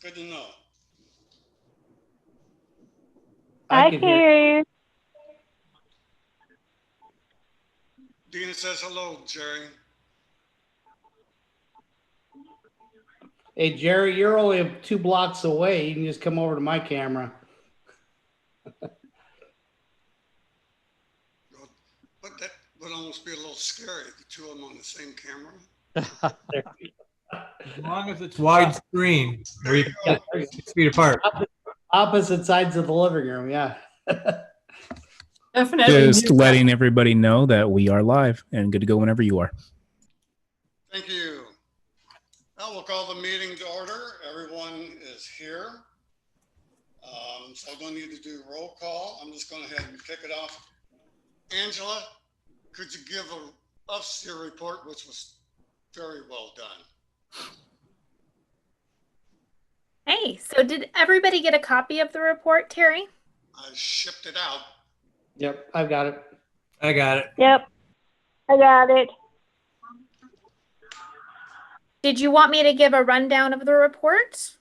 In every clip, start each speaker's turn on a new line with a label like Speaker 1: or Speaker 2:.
Speaker 1: That's good to know.
Speaker 2: I can hear you.
Speaker 1: Dina says hello, Jerry.
Speaker 3: Hey, Jerry, you're only 2 blocks away. You can just come over to my camera.
Speaker 1: But that would almost be a little scary, the two of them on the same camera.
Speaker 4: As long as it's widescreen, where you can sit 6 feet apart.
Speaker 3: Opposite sides of the living room, yeah.
Speaker 5: Definitely.
Speaker 6: Just letting everybody know that we are live and good to go whenever you are.
Speaker 1: Thank you. Now we'll call the meeting to order. Everyone is here. So I don't need to do roll call. I'm just going to ahead and kick it off. Angela, could you give us your report, which was very well done?
Speaker 7: Hey, so did everybody get a copy of the report, Terry?
Speaker 1: I shipped it out.
Speaker 3: Yep, I've got it.
Speaker 4: I got it.
Speaker 2: Yep, I got it.
Speaker 7: Did you want me to give a rundown of the report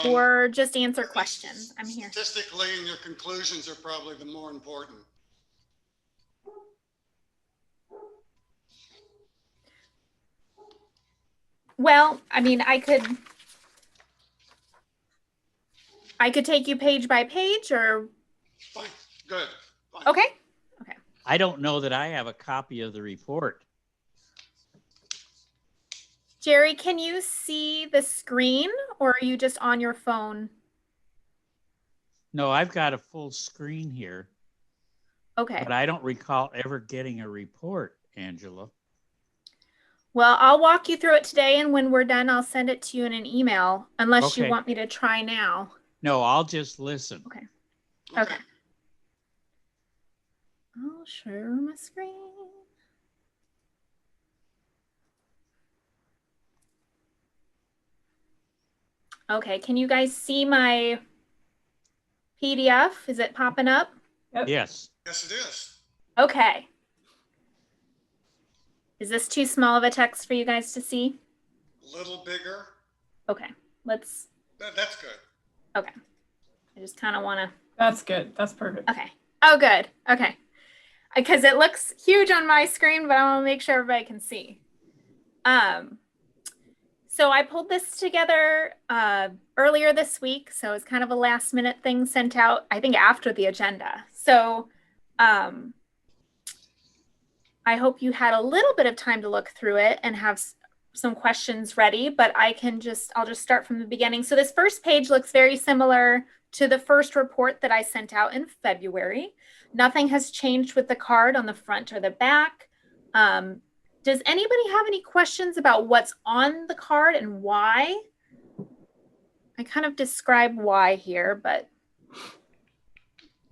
Speaker 7: or just answer questions? I'm here.
Speaker 1: Statistically, and your conclusions are probably the more important.
Speaker 7: Well, I mean, I could take you page by page or.
Speaker 1: Fine, good. Fine.
Speaker 7: Okay. Okay.
Speaker 8: I don't know that I have a copy of the report.
Speaker 7: Jerry, can you see the screen or are you just on your phone?
Speaker 8: No, I've got a full screen here.
Speaker 7: Okay.
Speaker 8: But I don't recall ever getting a report, Angela.
Speaker 7: Well, I'll walk you through it today, and when we're done, I'll send it to you in an email, unless you want me to try now.
Speaker 8: No, I'll just listen.
Speaker 7: Okay. Okay. I'll share my screen. Okay, can you guys see my PDF? Is it popping up?
Speaker 5: Yep.
Speaker 8: Yes.
Speaker 1: Yes, it is.
Speaker 7: Okay. Is this too small of a text for you guys to see?
Speaker 1: A little bigger.
Speaker 7: Okay, let's.
Speaker 1: That's good.
Speaker 7: Okay. I just kind of want to.
Speaker 5: That's good. That's perfect.
Speaker 7: Okay. Oh, good. Okay. Because it looks huge on my screen, but I want to make sure everybody can see. So I pulled this together earlier this week. So it's kind of a last minute thing sent out, I think, after the agenda. So I hope you had a little bit of time to look through it and have some questions ready, but I'll just start from the beginning. So this first page looks very similar to the first report that I sent out in February. Nothing has changed with the card on the front or the back. Does anybody have any questions about what's on the card and why? I kind of describe why here, but.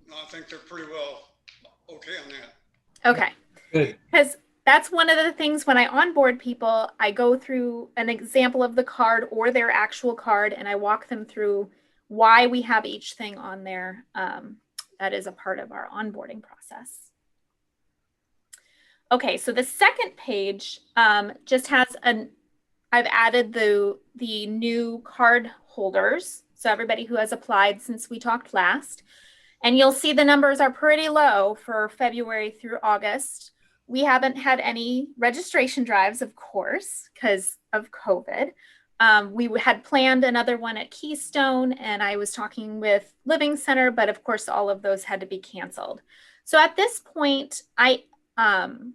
Speaker 1: No, I think they're pretty well okay on that.
Speaker 7: Okay.
Speaker 4: Good.
Speaker 7: Because that's one of the things when I onboard people, I go through an example of the card or their actual card, and I walk them through why we have each thing on there. That is a part of our onboarding process. Okay, so the second page just has I've added the new card holders. So everybody who has applied since we talked last. And you'll see the numbers are pretty low for February through August. We haven't had any registration drives, of course, because of COVID. We had planned another one at Keystone, and I was talking with Living Center, but of course, all of those had to be canceled. So at this point, I'm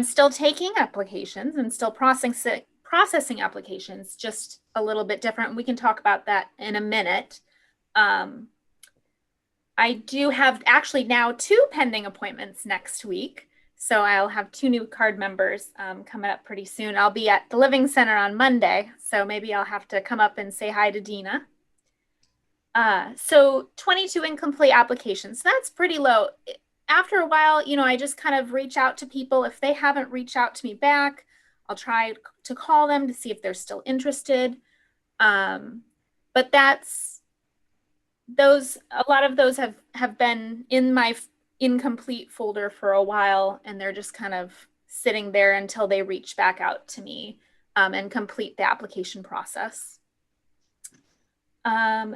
Speaker 7: still taking applications and still processing applications, just a little bit different. We can talk about that in a minute. I do have actually now 2 pending appointments next week. So I'll have 2 new card members coming up pretty soon. I'll be at the Living Center on Monday, so maybe I'll have to come up and say hi to Dina. So 22 incomplete applications. So that's pretty low. After a while, I just kind of reach out to people. If they haven't reached out to me back, I'll try to call them to see if they're still interested. But a lot of those have been in my incomplete folder for a while, and they're just kind of sitting there until they reach back out to me and complete the application process.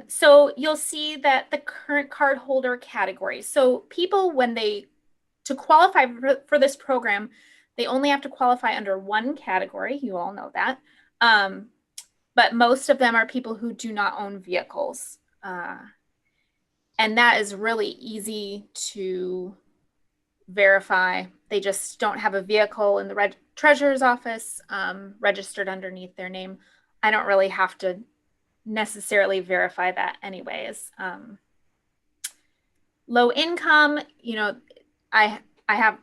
Speaker 7: So you'll see that the current card holder category. So people, to qualify for this program, they only have to qualify under one category. You all know that. But most of them are people who do not own vehicles. And that is really easy to verify. They just don't have a vehicle in the treasurer's office registered underneath their name. I don't really have to necessarily verify that anyways. Low income, I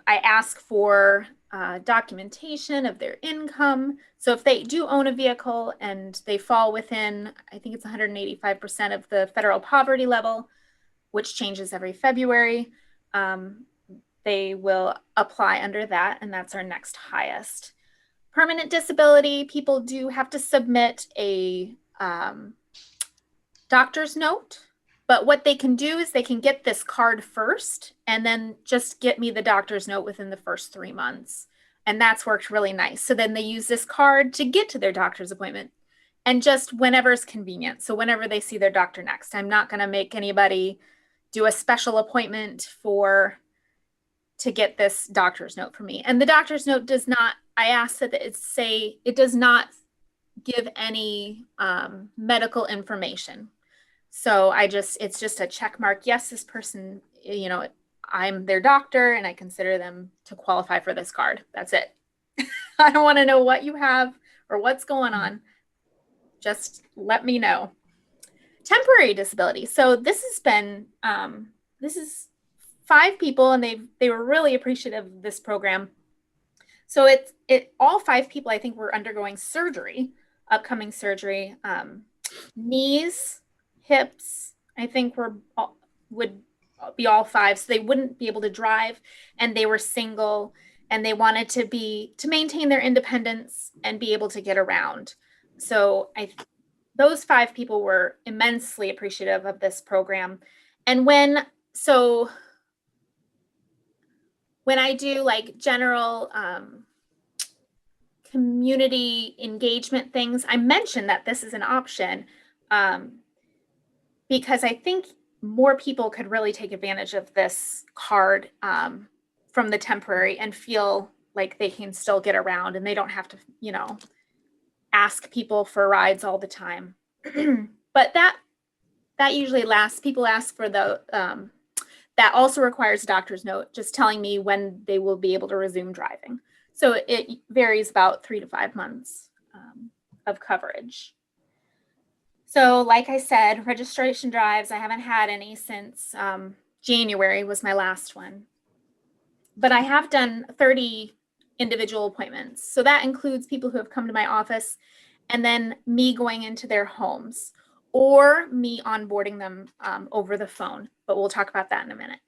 Speaker 7: ask for documentation of their income. So if they do own a vehicle and they fall within, I think it's 185% of the federal poverty level, which changes every February, they will apply under that, and that's our next highest. Permanent disability, people do have to submit a doctor's note, but what they can do is they can get this card first and then just get me the doctor's note within the first 3 months. And that's worked really nice. So then they use this card to get to their doctor's appointment and just whenever is convenient. So whenever they see their doctor next, I'm not going to make anybody do a special appointment to get this doctor's note for me. And the doctor's note does not, I ask that it does not give any medical information. So it's just a check mark. Yes, this person, I'm their doctor and I consider them to qualify for this card. That's it. I don't want to know what you have or what's going on. Just let me know. Temporary disability. So this has been, this is 5 people and they were really appreciative of this program. So all 5 people, I think, were undergoing surgery, upcoming surgery, knees, hips, I think would be all 5. So they wouldn't be able to drive and they were single and they wanted to maintain their independence and be able to get around. So those 5 people were immensely appreciative of this program. And when I do like general community engagement things, I mentioned that this is an option because I think more people could really take advantage of this card from the temporary and feel like they can still get around and they don't have to, ask people for rides all the time. But that usually lasts. People ask for that also requires a doctor's note, just telling me when they will be able to resume driving. So it varies about 3 to 5 months of coverage. So like I said, registration drives, I haven't had any since January was my last one. But I have done 30 individual appointments. So that includes people who have come to my office and then me going into their homes or me onboarding them over the phone. But we'll talk about that in a minute.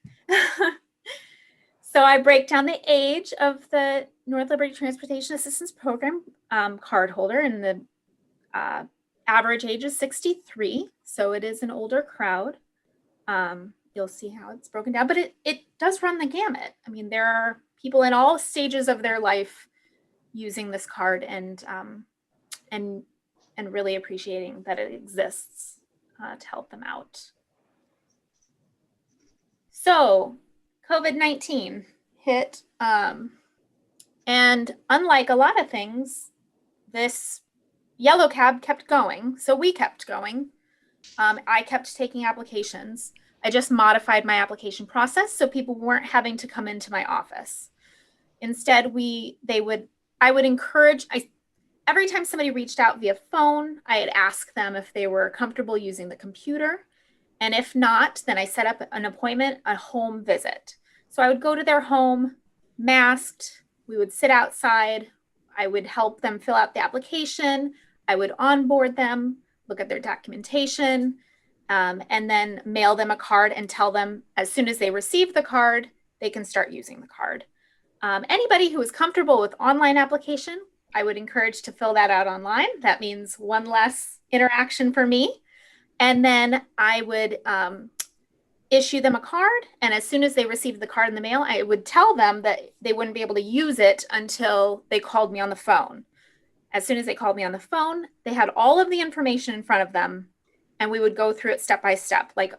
Speaker 7: So I break down the age of the North Liberty Transportation Assistance Program card holder, and the average age is 63. So it is an older crowd. You'll see how it's broken down, but it does run the gamut. I mean, there are people in all stages of their life using this card and really appreciating that it exists to help them out. So COVID-19 hit, and unlike a lot of things, this yellow cab kept going. So we kept going. I kept taking applications. I just modified my application process so people weren't having to come into my office. Instead, I would encourage, every time somebody reached out via phone, I'd ask them if they were comfortable using the computer. And if not, then I set up an appointment, a home visit. So I would go to their home, masked, we would sit outside, I would help them fill out the application, I would onboard them, look at their documentation, and then mail them a card and tell them as soon as they receive the card, they can start using the card. Anybody who is comfortable with online application, I would encourage to fill that out online. That means one less interaction for me. And then I would issue them a card. And as soon as they received the card in the mail, I would tell them that they wouldn't be able to use it until they called me on the phone. As soon as they called me on the phone, they had all of the information in front of them. and we would go through it step by step, like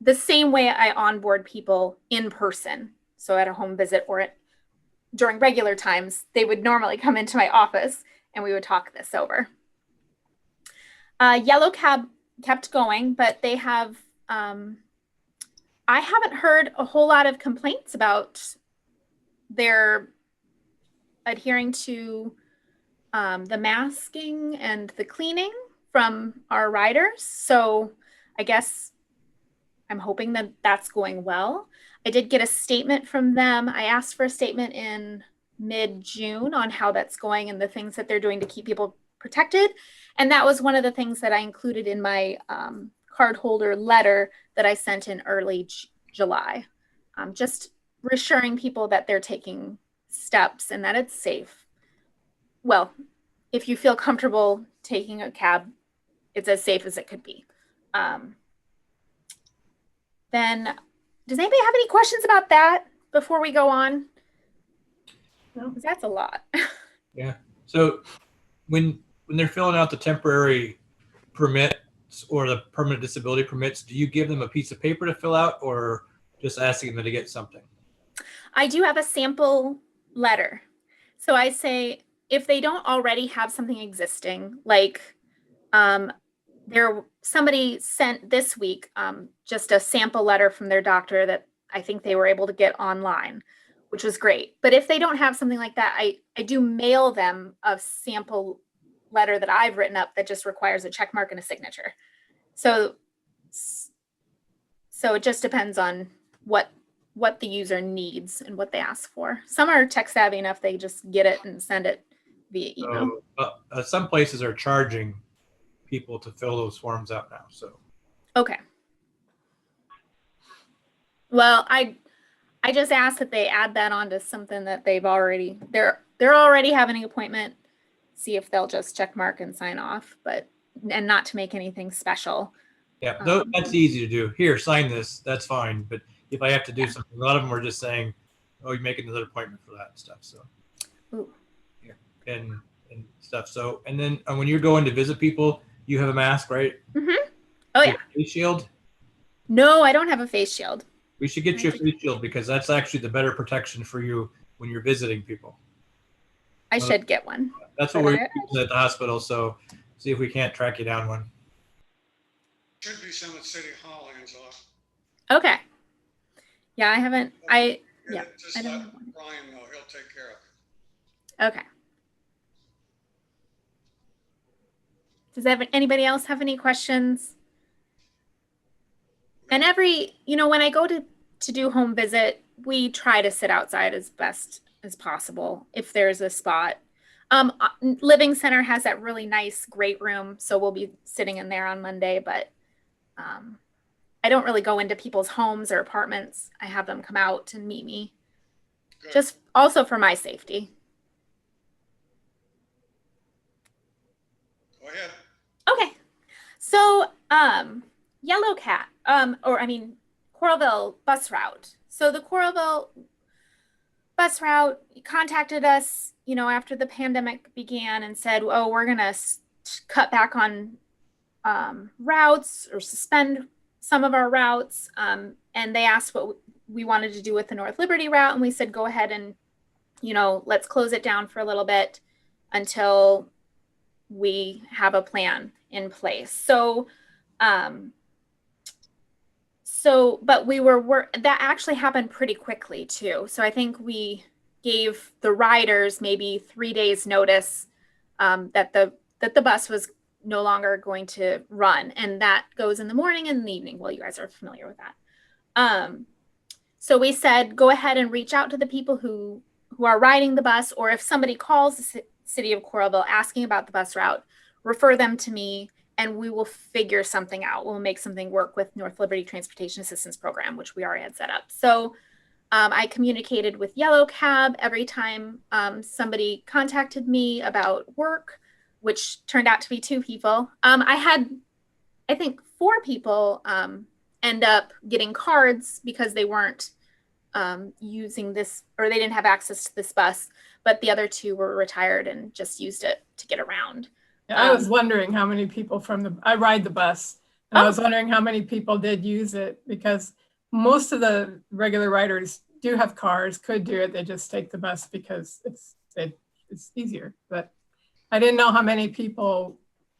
Speaker 7: the same way I onboard people in person. So at a home visit or during regular times, they would normally come into my office and we would talk this over. Yellow Cab kept going, but they have, I haven't heard a whole lot of complaints about their adhering to the masking and the cleaning from our riders. So I guess I'm hoping that that's going well. I did get a statement from them. I asked for a statement in mid-June on how that's going and the things that they're doing to keep people protected. And that was one of the things that I included in my cardholder letter that I sent in early July. Just reassuring people that they're taking steps and that it's safe. Well, if you feel comfortable taking a cab, it's as safe as it could be. Then, does anybody have any questions about that before we go on? No, because that's a lot.
Speaker 4: Yeah. So when they're filling out the temporary permits or the permanent disability permits, do you give them a piece of paper to fill out or just asking them to get something?
Speaker 7: I do have a sample letter. So I say, if they don't already have something existing, like somebody sent this week just a sample letter from their doctor that I think they were able to get online, which was great. But if they don't have something like that, I do mail them a sample letter that I've written up that just requires a check mark and a signature. So it just depends on what the user needs and what they ask for. Some are tech savvy enough, they just get it and send it via email.
Speaker 4: So, some places are charging people to fill those forms out now. So
Speaker 7: okay. Well, I just asked that they add that onto something that they're already having an appointment. See if they'll just check mark and sign off, and not to make anything special.
Speaker 4: Yeah, that's easy to do. Here, sign this. That's fine. But if I have to do something, a lot of them are just saying, "Oh, you make another appointment for that and stuff." So,
Speaker 7: ooh.
Speaker 4: Yeah, and stuff. So, and then when you're going to visit people, you have a mask, right?
Speaker 7: Mm-hmm. Oh yeah.
Speaker 4: Face shield?
Speaker 7: No, I don't have a face shield.
Speaker 4: We should get you a face shield because that's actually the better protection for you when you're visiting people.
Speaker 7: I should get one.
Speaker 4: That's what we're using at the hospital. So, see if we can't track you down one.
Speaker 1: Should be some at City Hall, Angela.
Speaker 7: Okay. Yeah, I haven't.
Speaker 1: Just
Speaker 7: I don't
Speaker 1: let
Speaker 7: have one.
Speaker 1: Brian know. He'll take care of it.
Speaker 7: Okay. Does anybody else have any questions? And when I go to do home visit, we try to sit outside as best as possible if there's a spot. Living Center has that really nice, great room, so we'll be sitting in there on Monday, but I don't really go into people's homes or apartments. I have them come out and meet me.
Speaker 1: Good.
Speaker 7: Just also for my safety.
Speaker 1: Go ahead.
Speaker 7: Okay. So, Coralville bus route. So the Coralville bus route contacted us, after the pandemic began and said, oh, we're going to cut back on routes or suspend some of our routes. And they asked what we wanted to do with the North Liberty route. And we said, go ahead and, let's close it down for a little bit until we have a plan in place. But that actually happened pretty quickly too. So I think we gave the riders maybe 3 days notice that the bus was no longer going to run, and that goes in the morning and the evening. Well, you guys are familiar with that. So we said, go ahead and reach out to the people who are riding the bus, or if somebody calls the city of Coralville asking about the bus route, refer them to me and we will figure something out. We'll make something work with North Liberty Transportation Assistance Program, which we already had set up. So I communicated with Yellow Cab every time somebody contacted me about work, which turned out to be 2 people. I had, I think, 4 people end up getting cards because they weren't using this, or they didn't have access to this bus, but the other 2 were retired and just used it to get around.
Speaker 5: Yeah, I was wondering how many people I ride the bus, And I was wondering how many people did use it, because most of the regular riders do have cars, could do it. They just take the bus because it's easier. But I didn't know how many people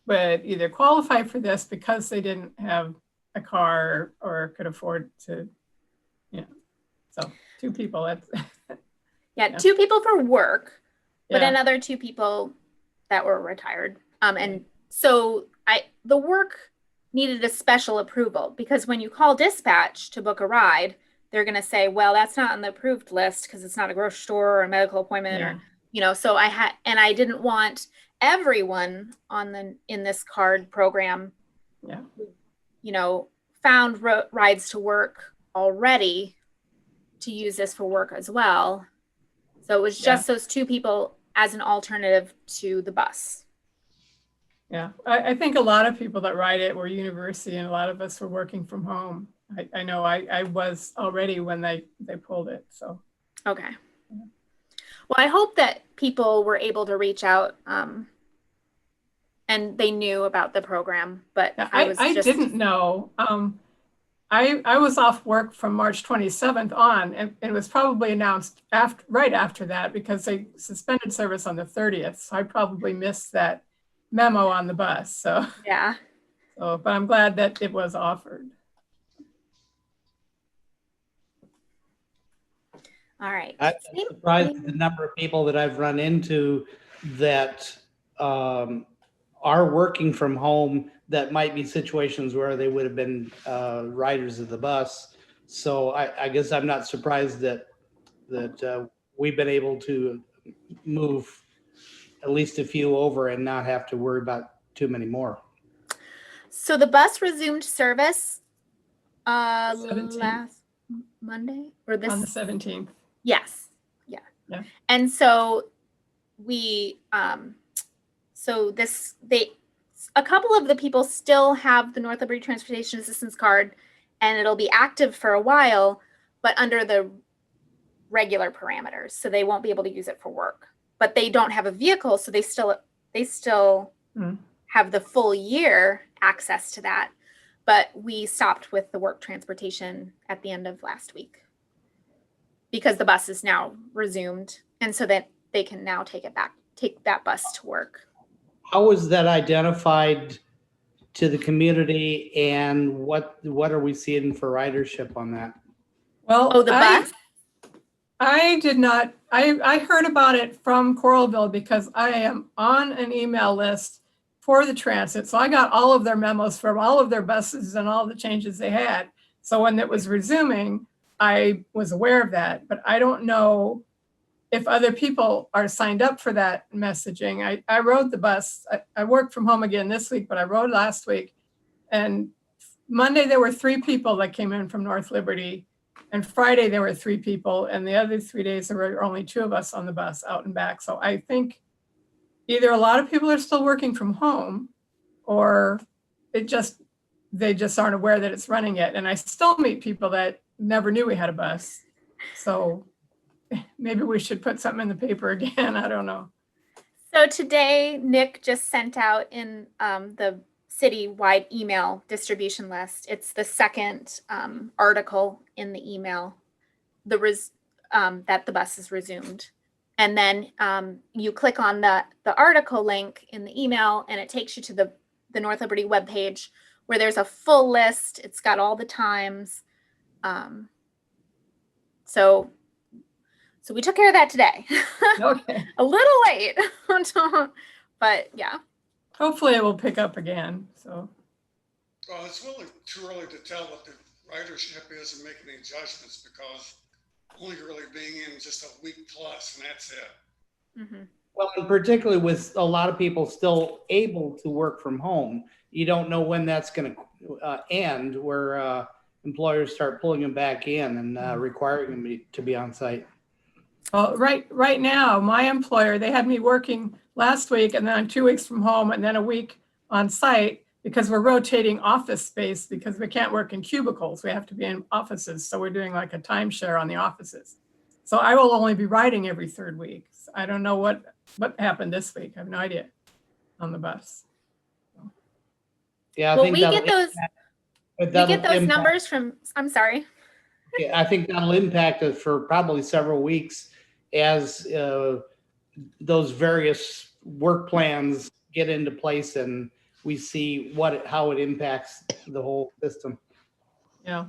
Speaker 5: would either qualify for this because they didn't have a car or could afford to, so 2 people. That's
Speaker 7: Yeah,
Speaker 5: Yeah.
Speaker 7: 2 people for work, but
Speaker 5: yeah.
Speaker 7: another 2 people that were retired. And so the work needed a special approval, because when you call dispatch to book a ride, they're going to say, well, that's not on the approved list because it's not a grocery store or a medical appointment
Speaker 5: Yeah.
Speaker 7: or, so I didn't want everyone in this card program,
Speaker 5: Yeah.
Speaker 7: found rides to work already to use this for work as well. So it was just those 2 people as an alternative to the bus.
Speaker 5: Yeah, I think a lot of people that ride it were university, and a lot of us were working from home. I know I was already when they pulled it. So
Speaker 7: Okay. Well, I hope that people were able to reach out and they knew about the program, but
Speaker 5: I didn't know. I was off work from March 27th on, and it was probably announced right after that, because they suspended service on the 30th. So I probably missed that memo on the bus. So
Speaker 7: yeah.
Speaker 5: But I'm glad that it was offered.
Speaker 7: All right.
Speaker 3: I'm surprised at the number of people that I've run into that are working from home, that might be situations where they would have been riders of the bus. So I guess I'm not surprised that we've been able to move at least a few over and not have to worry about too many more.
Speaker 7: So the bus resumed service
Speaker 5: 17th.
Speaker 7: last Monday or this
Speaker 5: On the 17th.
Speaker 7: Yes. Yeah.
Speaker 5: Yeah.
Speaker 7: And so we a couple of the people still have the North Liberty Transportation Assistance Card, and it'll be active for a while, but under the regular parameters. So they won't be able to use it for work, but they don't have a vehicle. So they still have the full year access to that. But we stopped with the work transportation at the end of last week because the bus is now resumed. And so that they can now take that bus to work.
Speaker 3: How was that identified to the community, and what are we seeing for ridership on that?
Speaker 5: Well,
Speaker 7: the bus?
Speaker 5: I did not. I heard about it from Coralville because I am on an email list for the transit. So I got all of their memos from all of their buses and all the changes they had. So when it was resuming, I was aware of that, but I don't know if other people are signed up for that messaging. I rode the bus. I worked from home again this week, but I rode last week. And Monday, there were 3 people that came in from North Liberty. And Friday, there were 3 people. And the other 3 days, there were only 2 of us on the bus out and back. So I think either a lot of people are still working from home, or they just aren't aware that it's running yet. And I still meet people that never knew we had a bus. So maybe we should put something in the paper again. I don't know.
Speaker 7: So today, Nick just sent out in the city-wide email distribution list. It's the second article in the email, that the bus is resumed. And then you click on the article link in the email, and it takes you to the North Liberty webpage where there's a full list. It's got all the times. So we took care of that today.
Speaker 5: Okay.
Speaker 7: A little late, but yeah.
Speaker 5: Hopefully it will pick up again. So.
Speaker 1: Well, it's really too early to tell what the ridership is and make any judgments, because only really being in just a week plus, and that's it.
Speaker 7: Mm-hmm.
Speaker 3: Well, and particularly with a lot of people still able to work from home, you don't know when that's going to end, where employers start pulling them back in and requiring them to be on site.
Speaker 5: Well, right now, my employer, they had me working last week and then 2 weeks from home and then a week on site, because we're rotating office space because we can't work in cubicles. We have to be in offices. So we're doing like a timeshare on the offices. So I will only be riding every 3rd week. So I don't know what happened this week. I have no idea on the bus.
Speaker 3: Yeah, I
Speaker 7: Well,
Speaker 3: think
Speaker 7: we get those. We get those numbers from, I'm sorry.
Speaker 3: I think that'll impact us for probably several weeks as those various work plans get into place and we see how it impacts the whole system.
Speaker 5: Yeah.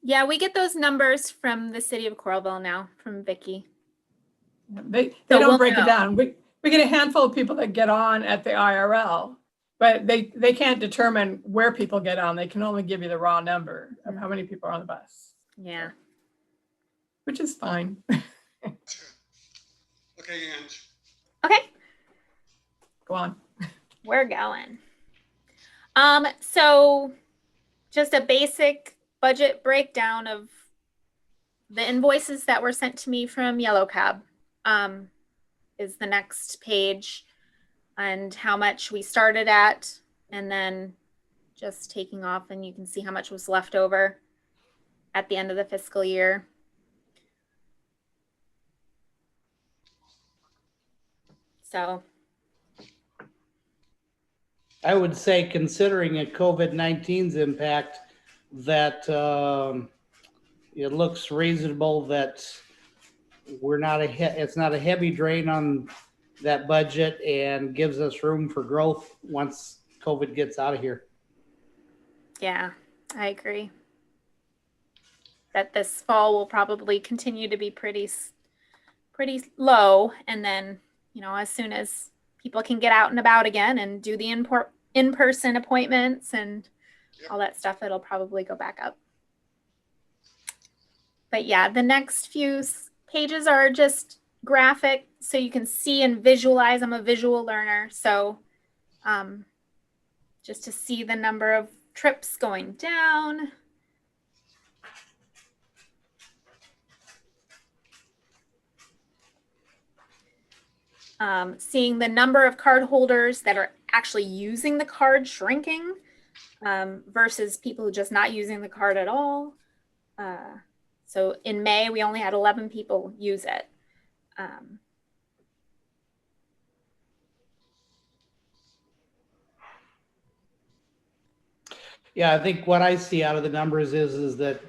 Speaker 7: Yeah, we get those numbers from the city of Coralville now, from Vicky.
Speaker 5: They
Speaker 7: So
Speaker 5: don't
Speaker 7: we'll
Speaker 5: break
Speaker 7: know.
Speaker 5: it down. We get a handful of people that get on at the IRL, but they can't determine where people get on. They can only give you the raw number of how many people are on the bus,
Speaker 7: Yeah.
Speaker 5: which is fine.
Speaker 1: Okay, Ange.
Speaker 7: Okay,
Speaker 5: Go on.
Speaker 7: we're going. So just a basic budget breakdown of the invoices that were sent to me from Yellow Cab is the next page, and how much we started at, and then just taking off, and you can see how much was left over at the end of the fiscal year. So
Speaker 3: I would say, considering a COVID-19's impact, that it looks reasonable that it's not a heavy drain on that budget and gives us room for growth once COVID gets out of here.
Speaker 7: yeah, I agree that this fall will probably continue to be pretty low, and then, you know, as soon as people can get out and about again and do the in-person appointments and all that stuff, it'll probably go back up. But yeah, the next few pages are just graphic, so you can see and visualize. I'm a visual learner, so just to see the number of trips going down. Seeing the number of card holders that are actually using the card shrinking versus people who just not using the card at all. So in May, we only had 11 people use it.
Speaker 3: Yeah, I think what I see out of the numbers is that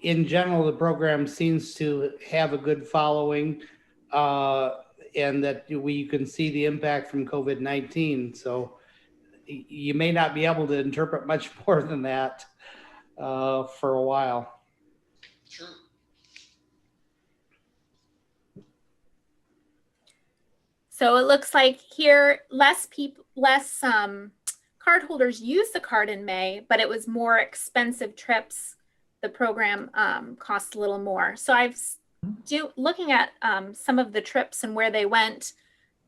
Speaker 3: in general, the program seems to have a good following, and that you can see the impact from COVID-19. So you may not be able to interpret much more than that for a while.
Speaker 1: Sure.
Speaker 7: So it looks like here less card holders used the card in May, but it was more expensive trips. The program cost a little more. So looking at some of the trips and where they went,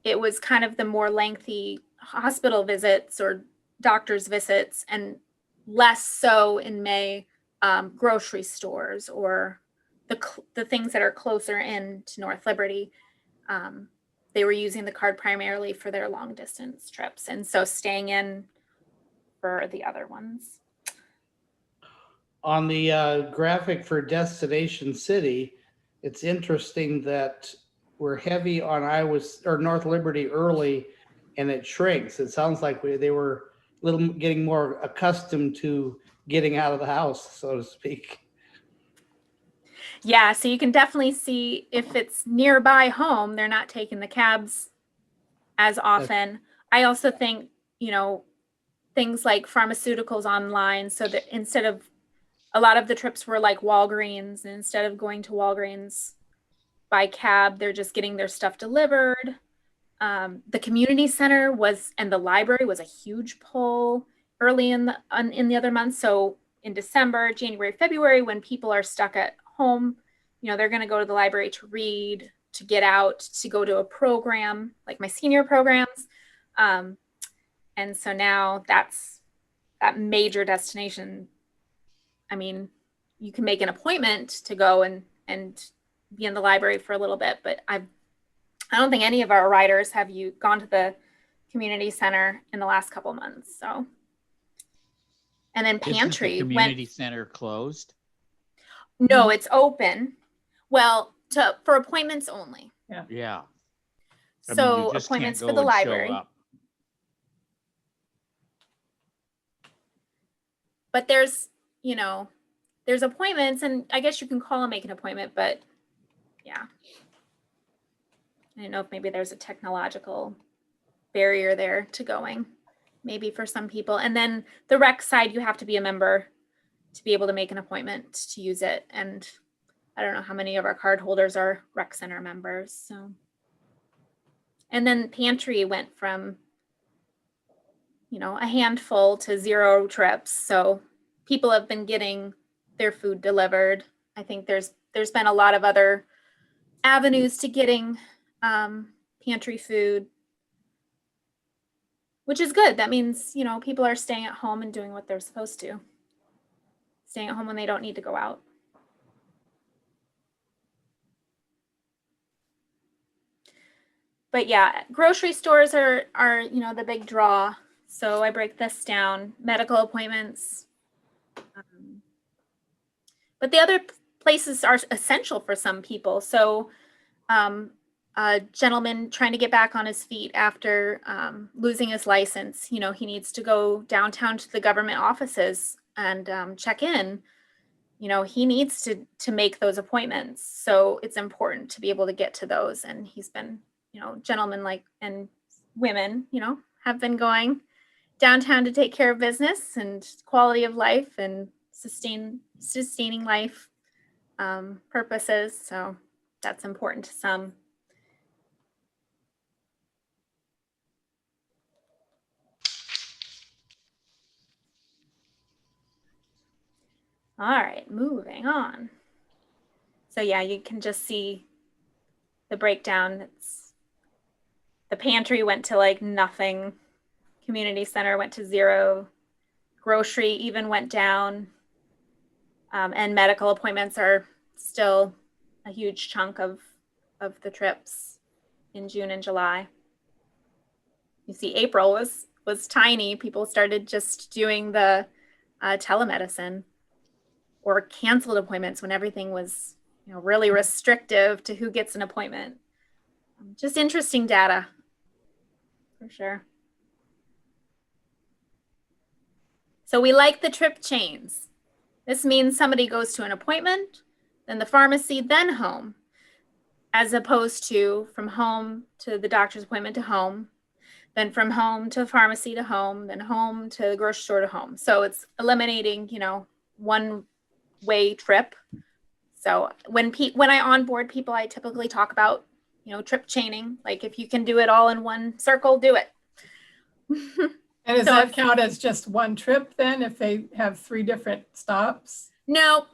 Speaker 7: it was kind of the more lengthy hospital visits or doctor's visits, and less so in May grocery stores or the things that are closer in to North Liberty. They were using the card primarily for their long distance trips, and so staying in for the other ones.
Speaker 3: On the graphic for Destination City, it's interesting that we're heavy on North Liberty early, and it shrinks. It sounds like they were getting more accustomed to getting out of the house, so to speak.
Speaker 7: Yeah, so you can definitely see if it's nearby home, they're not taking the cabs as often. I also think, you know, things like pharmaceuticals online, so that instead of a lot of the trips were like Walgreens, and instead of going to Walgreens by cab, they're just getting their stuff delivered. The community center and the library was a huge pull early in the other months. So in December, January, February, when people are stuck at home, you know, they're going to go to the library to read, to get out, to go to a program like my senior programs. And so now that major destination. I mean, you can make an appointment to go and be in the library for a little bit, but I don't think any of our riders have gone to the community center in the last couple months. So, and then pantry.
Speaker 8: Isn't the community center closed?
Speaker 7: No, it's open. Well, for appointments only.
Speaker 8: Yeah.
Speaker 7: So appointments for the library. but there's, there's appointments, and I guess you can call and make an appointment, but yeah. I don't know if maybe there's a technological barrier there to going, maybe for some people. And then the rec side, you have to be a member to be able to make an appointment to use it. And I don't know how many of our card holders are rec center members. So, and then pantry went from, a handful to 0 trips. So people have been getting their food delivered. I think there's been a lot of other avenues to getting pantry food, which is good. That means, people are staying at home and doing what they're supposed to. Staying at home when they don't need to go out. But yeah, grocery stores are the big draw. So I break this down. Medical appointments. But the other places are essential for some people. So a gentleman trying to get back on his feet after losing his license, he needs to go downtown to the government offices and check in. He needs to make those appointments. So it's important to be able to get to those. And he's been, gentlemen and women, have been going downtown to take care of business and quality of life and sustaining life purposes. So that's important to some. All right, moving on. So yeah, you can just see the breakdown. The pantry went to nothing. Community center went to 0. Grocery even went down. And medical appointments are still a huge chunk of the trips in June and July. You see, April was tiny. People started just doing the telemedicine or canceled appointments when everything was, really restrictive to who gets an appointment. Just interesting data, for sure. So we like the trip chains. This means somebody goes to an appointment, then the pharmacy, then home, as opposed to from home to the doctor's appointment to home, then from home to pharmacy to home, then home to the grocery store to home. So it's eliminating, one-way trip. So when I onboard people, I typically talk about, trip chaining. Like if you can do it all in one circle, do it.
Speaker 5: And does that count as just one trip then if they have 3 different stops?
Speaker 7: No.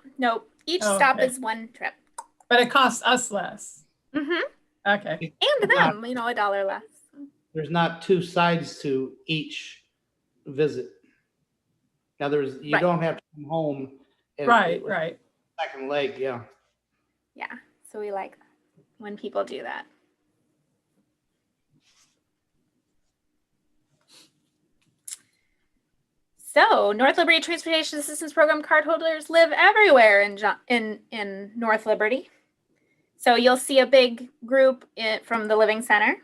Speaker 7: Each stop is one trip.
Speaker 5: But it costs us less.
Speaker 7: Mm-hmm.
Speaker 5: Okay.
Speaker 7: And them, $1 less.
Speaker 3: There's not 2 sides to each visit. Now you don't have to come home. And
Speaker 5: Right.
Speaker 3: Second leg, yeah.
Speaker 7: Yeah, so we like when people do that. So North Liberty Transportation Assistance Program cardholders live everywhere in North Liberty. So you'll see a big group from the Living Center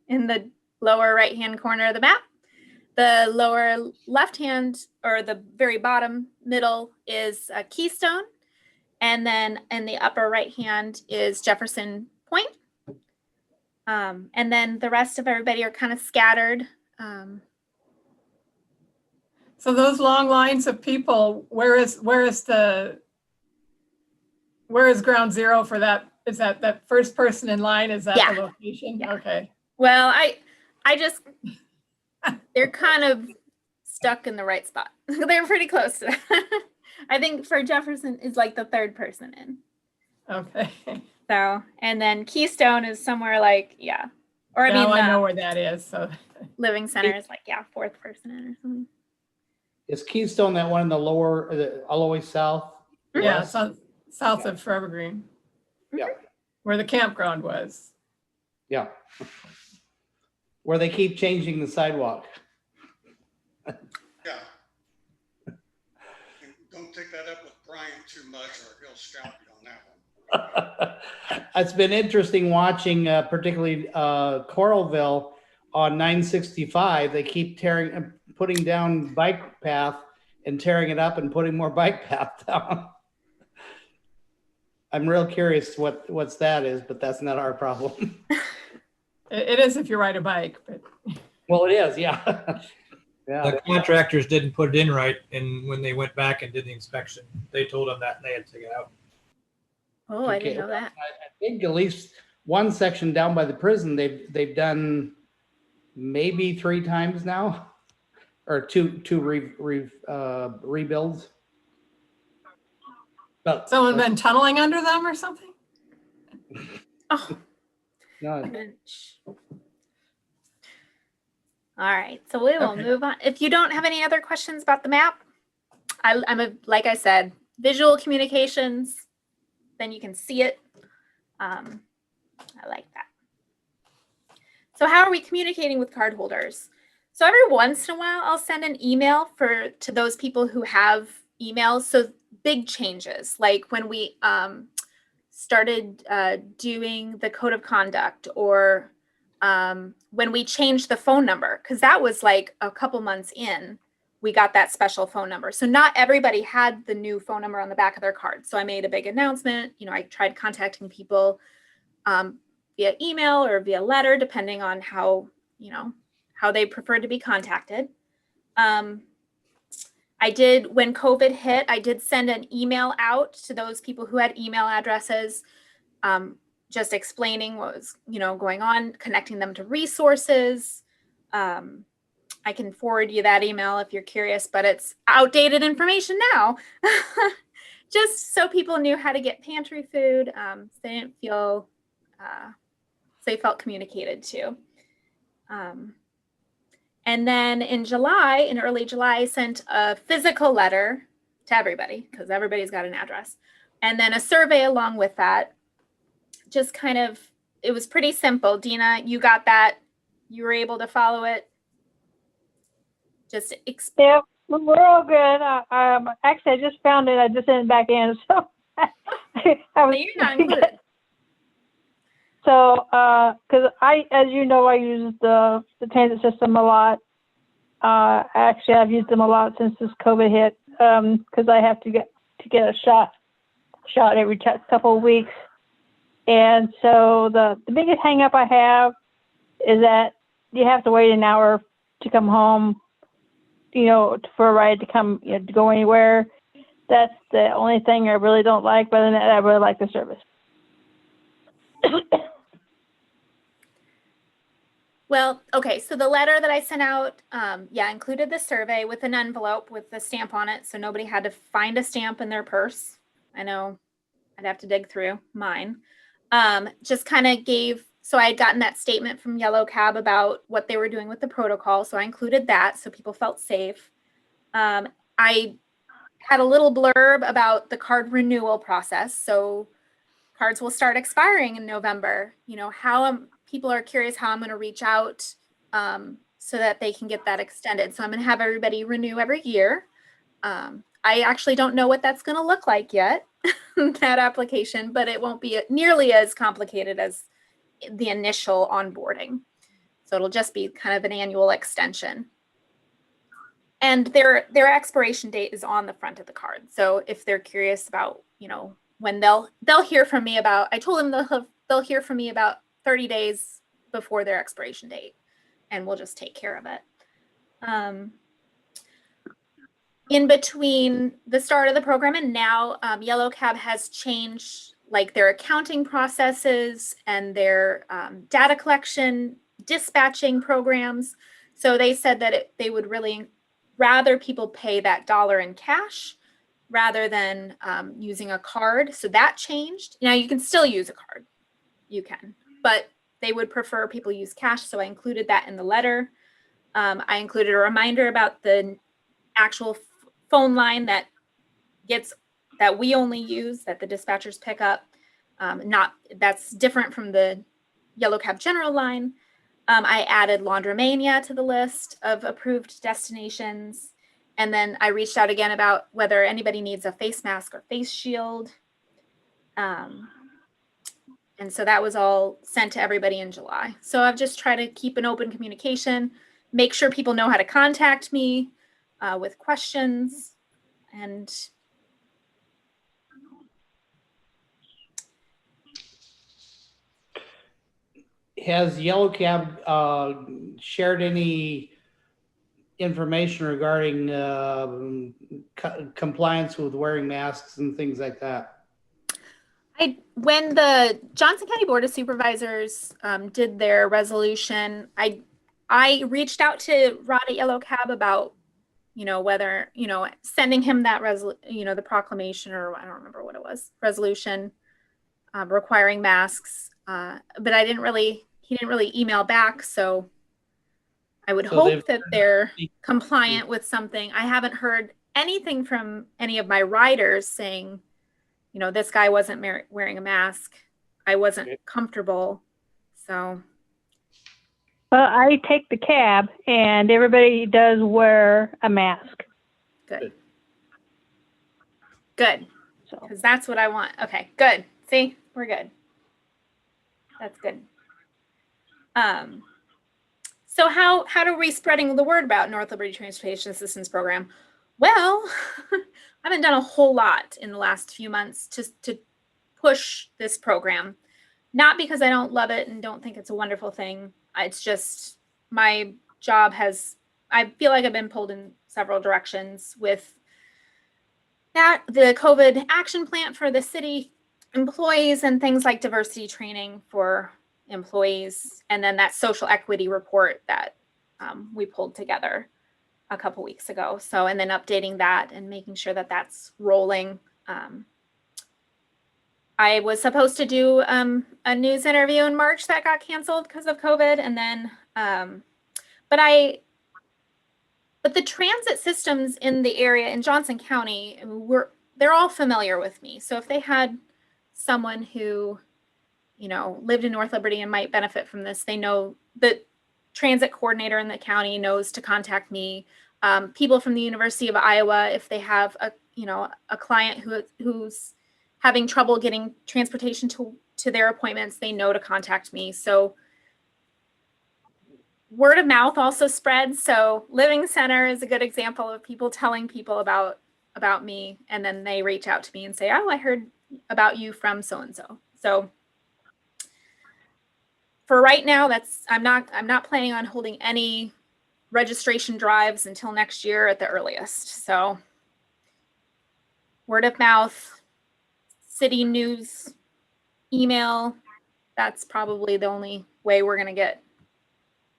Speaker 7: in the lower right-hand corner of the map. The lower left-hand or the very bottom middle is Keystone. And then in the upper right-hand is Jefferson Point. And then the rest of everybody are kind of scattered.
Speaker 5: So those long lines of people, where is ground zero for that? Is that first person in line? Is that the location?
Speaker 7: Yeah.
Speaker 5: Okay.
Speaker 7: Well, I just, they're kind of stuck in the right spot. They're pretty close to that. I think for Jefferson is like the 3rd person in.
Speaker 5: Okay.
Speaker 7: So, and then Keystone is somewhere or I
Speaker 5: know where that is. So
Speaker 7: Living Center is 4th person in or something.
Speaker 3: Is Keystone that one in the lower, all the way south?
Speaker 5: Yeah, south of Forever Green.
Speaker 3: Yeah.
Speaker 5: Where the campground was.
Speaker 3: Yeah. Where they keep changing the sidewalk.
Speaker 1: Yeah. Don't take that up with Brian too much or he'll scalp you on that one.
Speaker 3: It's been interesting watching, particularly Coralville on 965. They keep putting down bike path and tearing it up and putting more bike path down. I'm real curious what's that is, but that's not our problem.
Speaker 5: It is if you ride a bike, but
Speaker 3: Well, it is, yeah. Yeah.
Speaker 4: The contractors didn't put it in right, and when they went back and did the inspection, they told them that and they had to take it out.
Speaker 7: Oh, I didn't
Speaker 3: Okay.
Speaker 7: know that.
Speaker 3: I think at least one section down by the prison they've done maybe 3 times now, or two rebuilds. But
Speaker 5: someone been tunneling under them or something?
Speaker 7: Oh,
Speaker 3: no,
Speaker 7: bench. All right, so we will
Speaker 3: Okay.
Speaker 7: move on. If you don't have any other questions about the map, like I said, visual communications, then you can see it. I like that. So how are we communicating with card holders? So every once in a while, I'll send an email to those people who have emails. So big changes, like when we started doing the code of conduct, or when we changed the phone number, because that was like a couple months in, we got that special phone number. So not everybody had the new phone number on the back of their card. So I made a big announcement. I tried contacting people via email or via letter, depending on how they preferred to be contacted. I did, when COVID hit, I did send an email out to those people who had email addresses, just explaining what was, going on, connecting them to resources. I can forward you that email if you're curious, but it's outdated information now. Just so people knew how to get pantry food. So they didn't feel, so they felt communicated to. And then in early July, I sent a physical letter to everybody, because everybody's got an address. And then a survey along with that. Just kind of, it was pretty simple. Dina, you got that? You were able to follow it? Just
Speaker 2: Yep, we're all good. Actually, I just found it. I just sent it back in. So I was,
Speaker 7: you're not included.
Speaker 2: So, because as you know, I use the transit system a lot. Actually, I've used them a lot since this COVID hit, because I have to get a shot every couple of weeks. And so the biggest hang up I have is that you have to wait an hour to come home, for a ride to come, to go anywhere. That's the only thing I really don't like. But other than that, I really like the service.
Speaker 7: Well, okay, so the letter that I sent out, included the survey with an envelope with the stamp on it, so nobody had to find a stamp in their purse. I know I'd have to dig through mine. Just kind of so I had gotten that statement from Yellow Cab about what they were doing with the protocol, so I included that so people felt safe. I had a little blurb about the card renewal process, so cards will start expiring in November. People are curious how I'm going to reach out so that they can get that extended. So I'm going to have everybody renew every year. I actually don't know what that's going to look like yet, that application, but it won't be nearly as complicated as the initial onboarding. So it'll just be kind of an annual extension. And their expiration date is on the front of the card. So if they're curious about, when they'll hear from me about, I told them they'll hear from me about 30 days before their expiration date, and we'll just take care of it. In between the start of the program and now, Yellow Cab has changed like their accounting processes and their data collection, dispatching programs. So they said that they would really rather people pay that dollar in cash rather than using a card. So that changed. Now you can still use a card. You can, but they would prefer people use cash. So I included that in the letter. I included a reminder about the actual phone line that we only use, that the dispatchers pick up. That's different from the Yellow Cab general line. I added Laundromania to the list of approved destinations. And then I reached out again about whether anybody needs a face mask or face shield. And so that was all sent to everybody in July. So I've just tried to keep an open communication, make sure people know how to contact me. with questions. And
Speaker 3: Has Yellow Cab shared any information regarding compliance with wearing masks and things like that?
Speaker 7: When the Johnson County Board of Supervisors did their resolution, I reached out to Rod at Yellow Cab about, whether, sending him that the proclamation, or I don't remember what it was, resolution requiring masks. But he didn't really email back. So I would hope that they're compliant with something. I haven't heard anything from any of my riders saying, this guy wasn't wearing a mask. I wasn't comfortable. So.
Speaker 2: Well, I take the cab and everybody does wear a mask.
Speaker 7: Good. Good.
Speaker 2: So
Speaker 7: Because that's what I want. Okay, good. See, we're good. That's good. So how are we spreading the word about North Liberty Transportation Assistance Program? Well, I haven't done a whole lot in the last few months to push this program. Not because I don't love it and don't think it's a wonderful thing. It's just my job I feel like I've been pulled in several directions with that, the COVID action plan for the city employees and things like diversity training for employees. And then that social equity report that we pulled together a couple weeks ago. So, and then updating that and making sure that that's rolling. I was supposed to do a news interview in March that got canceled because of COVID. And then, but the transit systems in the area in Johnson County, they're all familiar with me. So if they had someone who, lived in North Liberty and might benefit from this, they know the transit coordinator in the county knows to contact me. People from the University of Iowa, if they have a client who's having trouble getting transportation to their appointments, they know to contact me. So word of mouth also spreads. So Living Center is a good example of people telling people about me, and then they reach out to me and say, "Oh, I heard about you from so-and-so." So for right now, I'm not planning on holding any registration drives until next year at the earliest. So word of mouth, city news, email, that's probably the only way we're going to get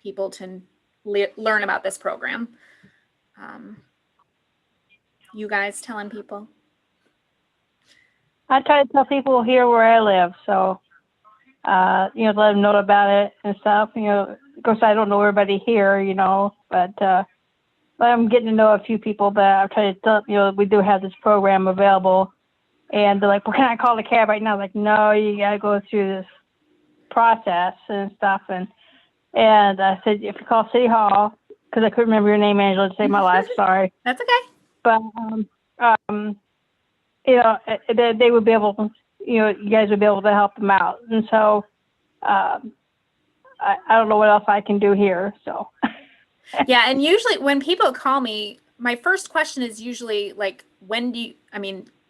Speaker 7: people to learn about this program. You guys telling people?
Speaker 2: I try to tell people here where I live. So, let them know about it and stuff. Of course, I don't know everybody here, but I'm getting to know a few people that I've tried to tell, we do have this program available. And they're like, well, can I call the cab right now? I'm like, no, you got to go through this process and stuff. And I said, if you call City Hall, because I couldn't remember your name, Angela, to save my life, sorry.
Speaker 7: That's okay.
Speaker 2: But, they would be able, you guys would be able to help them out. And so I don't know what else I can do here. So.
Speaker 7: Yeah. And usually when people call me, my first question is usually like,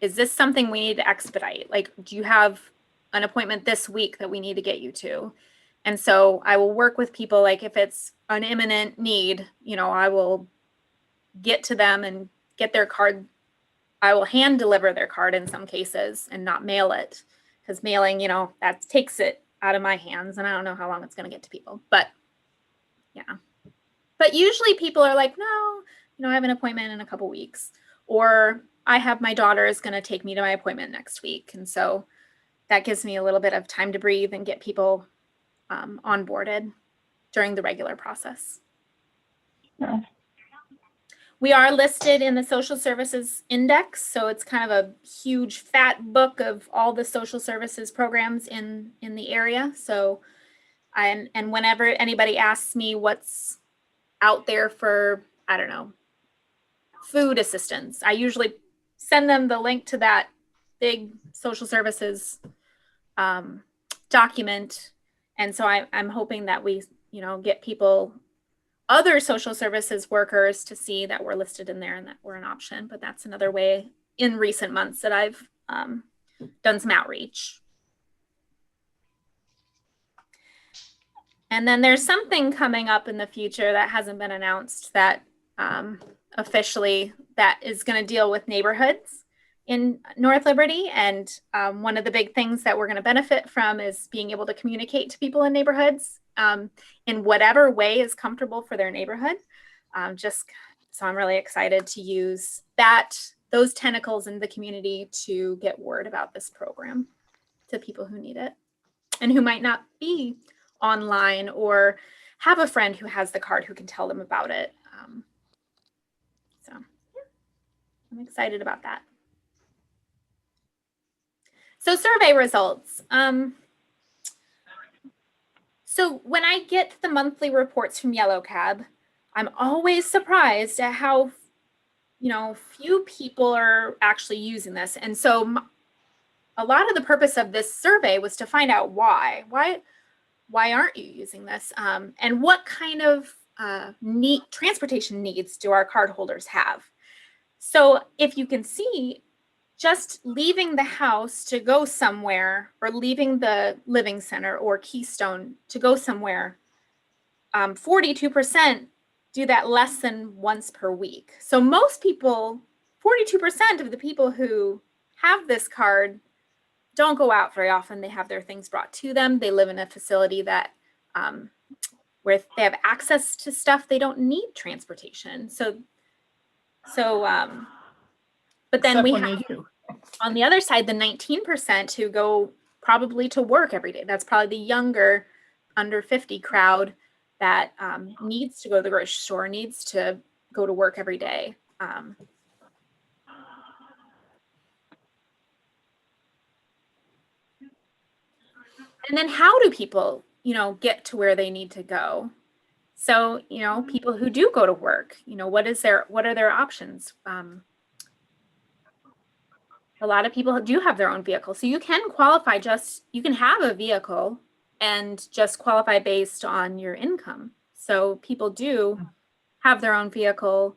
Speaker 7: is this something we need to expedite? Like, do you have an appointment this week that we need to get you to? And so I will work with people. Like if it's an imminent need, I will get to them and get their card. I will hand deliver their card in some cases and not mail it, because mailing, that takes it out of my hands, and I don't know how long it's going to get to people. But yeah. But usually people are like, no, I have an appointment in a couple weeks, or I have my daughter is going to take me to my appointment next week. And so that gives me a little bit of time to breathe and get people onboarded during the regular process.
Speaker 2: Yeah.
Speaker 7: We are listed in the social services index. So it's kind of a huge fat book of all the social services programs in the area. So and whenever anybody asks me what's out there for, I don't know, food assistance, I usually send them the link to that big social services document. And so I'm hoping that we, get people other social services workers to see that we're listed in there and that we're an option. But that's another way in recent months that I've done some outreach. And then there's something coming up in the future that hasn't been announced that officially that is going to deal with neighborhoods in North Liberty. And one of the big things that we're going to benefit from is being able to communicate to people in neighborhoods in whatever way is comfortable for their neighborhood. So I'm really excited to use those tentacles in the community to get word about this program to people who need it and who might not be online or have a friend who has the card who can tell them about it. So yeah, I'm excited about that. So survey results. So when I get the monthly reports from Yellow Cab, I'm always surprised at how, few people are actually using this. And so a lot of the purpose of this survey was to find out why aren't you using this? And what kind of transportation needs do our cardholders have? So if you can see, just leaving the house to go somewhere or leaving the living center or Keystone to go somewhere, 42% do that less than once per week. So most people, 42% of the people who have this card don't go out very often. They have their things brought to them. They live in a facility that where they have access to stuff. They don't need transportation. But then
Speaker 5: Except
Speaker 7: we
Speaker 5: when
Speaker 7: have
Speaker 5: they do.
Speaker 7: on the other side the 19% who go probably to work every day. That's probably the younger under 50 crowd that needs to go to the grocery store, needs to go to work every day. And then how do people, get to where they need to go? So, people who do go to work, what are their options? A lot of people do have their own vehicle. So you can qualify you can have a vehicle and just qualify based on your income. So people do have their own vehicle,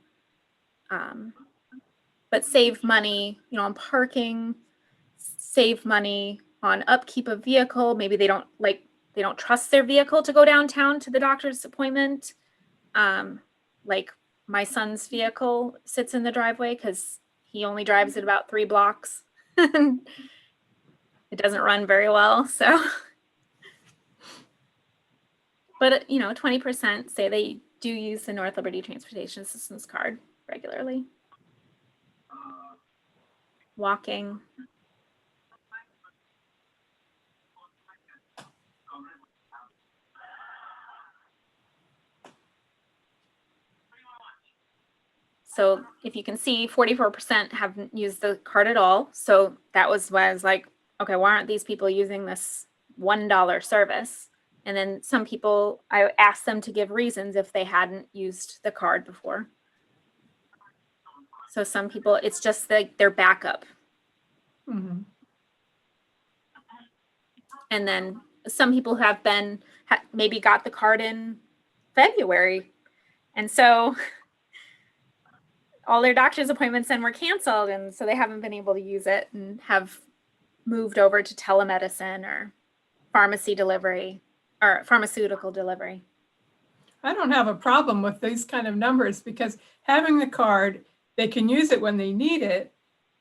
Speaker 7: but save money, on parking, save money on upkeep of vehicle. Maybe they don't trust their vehicle to go downtown to the doctor's appointment. Like my son's vehicle sits in the driveway because he only drives it about 3 blocks. It doesn't run very well. So, but 20% say they do use the North Liberty Transportation Assistance Card regularly. Walking. So if you can see, 44% haven't used the card at all. So that was why I was like, okay, why aren't these people using this $1 service? And then some people, I asked them to give reasons if they hadn't used the card before. So some people, it's just their backup.
Speaker 5: Mm-hmm.
Speaker 7: And then some people have maybe got the card in February. And so all their doctor's appointments then were canceled. And so they haven't been able to use it and have moved over to telemedicine or pharmacy delivery or pharmaceutical delivery.
Speaker 5: I don't have a problem with these kind of numbers because having the card, they can use it when they need it.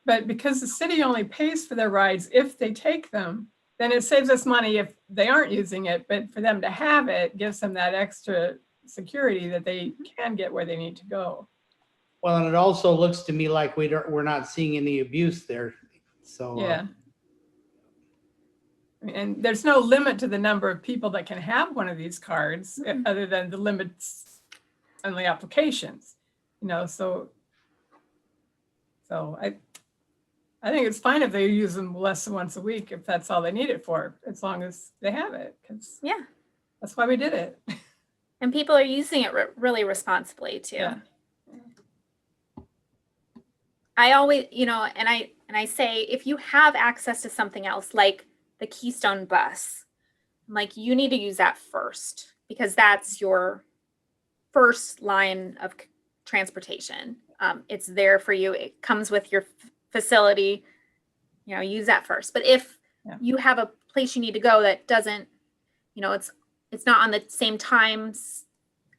Speaker 5: But because the city only pays for their rides if they take them, then it saves us money if they aren't using it. But for them to have it gives them that extra security that they can get where they need to go.
Speaker 3: Well, and it also looks to me like we're not seeing any abuse there. So
Speaker 5: yeah. And there's no limit to the number of people that can have one of these cards other than the limits on the applications, so I think it's fine if they use them less than once a week, if that's all they need it for, as long as they have it.
Speaker 7: Yeah.
Speaker 5: That's why we did it.
Speaker 7: And people are using it really responsibly too.
Speaker 5: Yeah.
Speaker 7: I always, and I say, if you have access to something else, like the Keystone bus, I'm like, you need to use that first because that's your first line of transportation. It's there for you. It comes with your facility. You know, use that first. But if you have a place you need to go that doesn't, you know, it's not on the same times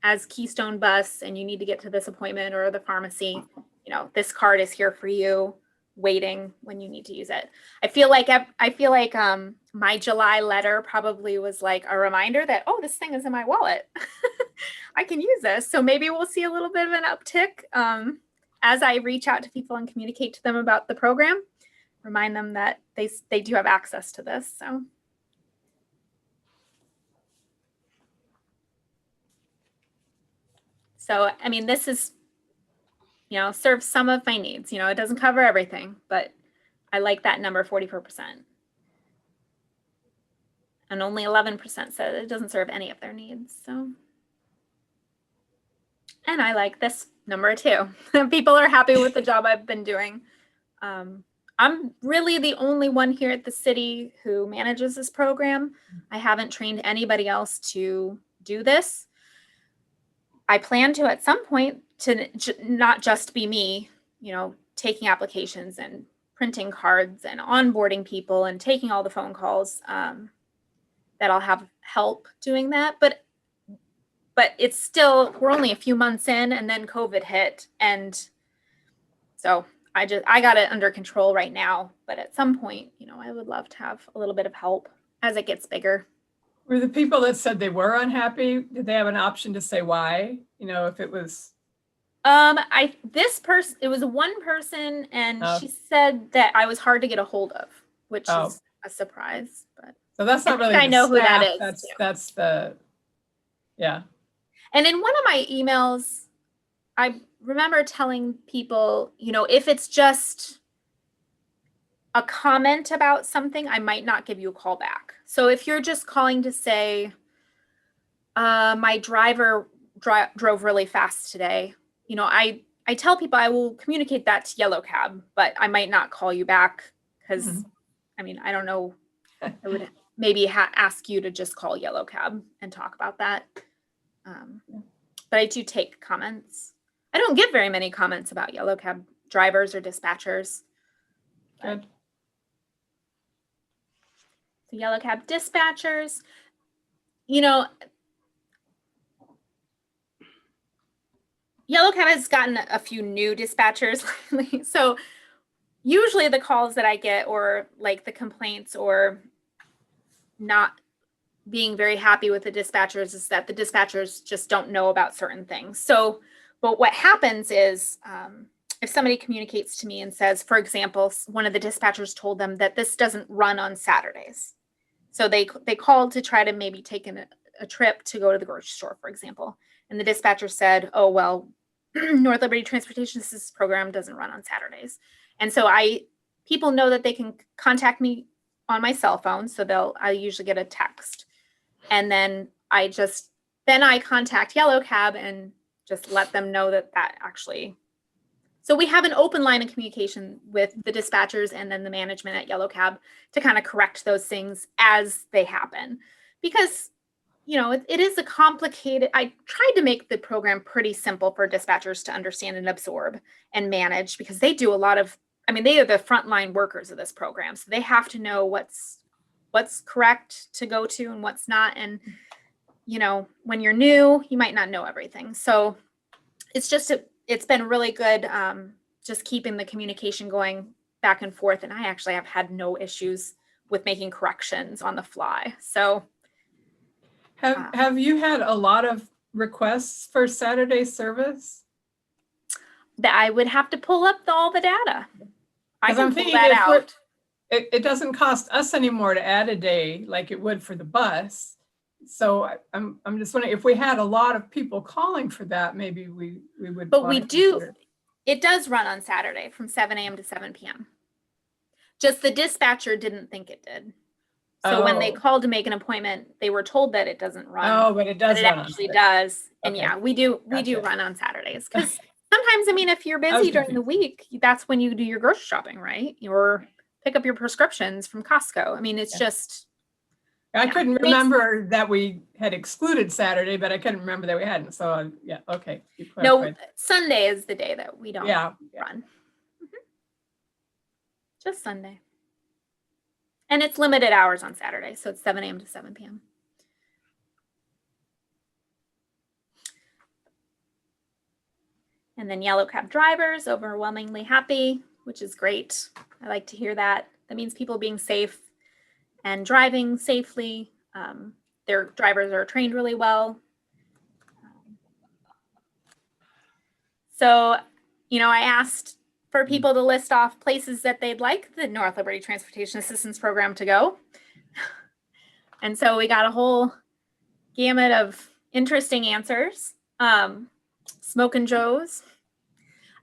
Speaker 7: as Keystone Bus, and you need to get to this appointment or the pharmacy, you know, this card is here for you, waiting when you need to use it. I feel like my July letter probably was like a reminder that, oh, this thing is in my wallet. I can use this. So maybe we'll see a little bit of an uptick as I reach out to people and communicate to them about the program. Remind them that they do have access to this. So, I mean, this is, you know, serves some of my needs. You know, it doesn't cover everything, but I like that number, 44%. And only 11% said it doesn't serve any of their needs. So, and I like this number too. People are happy with the job I've been doing. I'm really the only one here at the city who manages this program. I haven't trained anybody else to do this. I plan to at some point to not just be me, you know, taking applications and printing cards and onboarding people and taking all the phone calls, that I'll have help doing that. But it's still, we're only a few months in, and then COVID hit. And so I got it under control right now. But at some point, you know, I would love to have a little bit of help as it gets bigger.
Speaker 5: Were the people that said they were unhappy, did they have an option to say why? You know, if it was.
Speaker 7: It was one person, and she said that I was hard to get a hold of, which is a surprise. But
Speaker 5: so that's not really.
Speaker 7: I know who that is.
Speaker 5: That's the, yeah.
Speaker 7: And in one of my emails, I remember telling people, you know, if it's just a comment about something, I might not give you a call back. So if you're just calling to say, my driver drove really fast today, you know, I tell people I will communicate that to Yellow Cab, but I might not call you back because, I mean, I don't know. I would maybe ask you to just call Yellow Cab and talk about that. But I do take comments. I don't get very many comments about Yellow Cab drivers or dispatchers.
Speaker 5: Good.
Speaker 7: So Yellow Cab dispatchers, you know, Yellow Cab has gotten a few new dispatchers lately. So usually the calls that I get, or like the complaints or not being very happy with the dispatchers, is that the dispatchers just don't know about certain things. So, but what happens is, if somebody communicates to me and says, for example, one of the dispatchers told them that this doesn't run on Saturdays. So they called to try to maybe take a trip to go to the grocery store, for example. And the dispatcher said, oh, well, North Liberty Transportation Assistance Program doesn't run on Saturdays. And so people know that they can contact me on my cell phone. So I usually get a text. And then I contact Yellow Cab and just let them know that actually. So we have an open line of communication with the dispatchers and then the management at Yellow Cab to kind of correct those things as they happen. Because, you know, it is a complicated, I tried to make the program pretty simple for dispatchers to understand and absorb and manage, because they do a lot of, I mean, they are the frontline workers of this program. So they have to know what's correct to go to and what's not. And, you know, when you're new, you might not know everything. So it's been really good, just keeping the communication going back and forth. And I actually have had no issues with making corrections on the fly. So
Speaker 5: have you had a lot of requests for Saturday service?
Speaker 7: That I would have to pull up all the data. I can pull that out.
Speaker 5: It doesn't cost us anymore to add a day like it would for the bus. So I'm just wondering, if we had a lot of people calling for that, maybe we would.
Speaker 7: But we do. It does run on Saturday from 7 a.m. to 7 p.m. Just the dispatcher didn't think it did. So when they called to make an appointment, they were told that it doesn't run.
Speaker 5: Oh, but it does.
Speaker 7: But it actually does. And yeah, we do run on Saturdays, because sometimes, I mean, if you're busy during the week, that's when you do your grocery shopping, right? Or pick up your prescriptions from Costco. I mean, it's just.
Speaker 5: I couldn't
Speaker 7: Makes-
Speaker 5: remember that we had excluded Saturday, but I couldn't remember that we hadn't. So yeah, okay. You
Speaker 7: No,
Speaker 5: clarified.
Speaker 7: Sunday is the day that we don't
Speaker 5: Yeah.
Speaker 7: run. Just Sunday. And it's limited hours on Saturday, so it's 7 a.m. to 7 p.m. And then yellow cab drivers, overwhelmingly happy, which is great. I like to hear that. That means people being safe and driving safely. Their drivers are trained really well. So, I asked for people to list off places that they'd like the North Liberty Transportation Assistance Program to go. And so we got a whole gamut of interesting answers. Smokin' Joe's.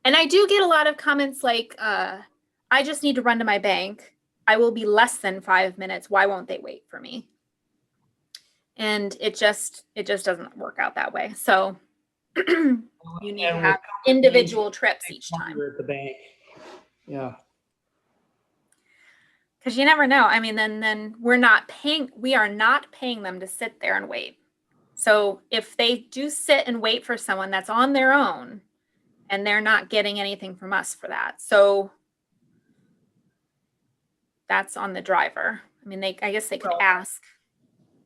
Speaker 7: And I do get a lot of comments like, I just need to run to my bank. I will be less than 5 minutes. Why won't they wait for me? And it just doesn't work out that way. So you need to have individual trips each time.
Speaker 3: At the bank. Yeah.
Speaker 7: Because you never know. I mean, then we are not paying them to sit there and wait. So if they do sit and wait for someone that's on their own, and they're not getting anything from us for that. So that's on the driver. I mean, I guess they could ask.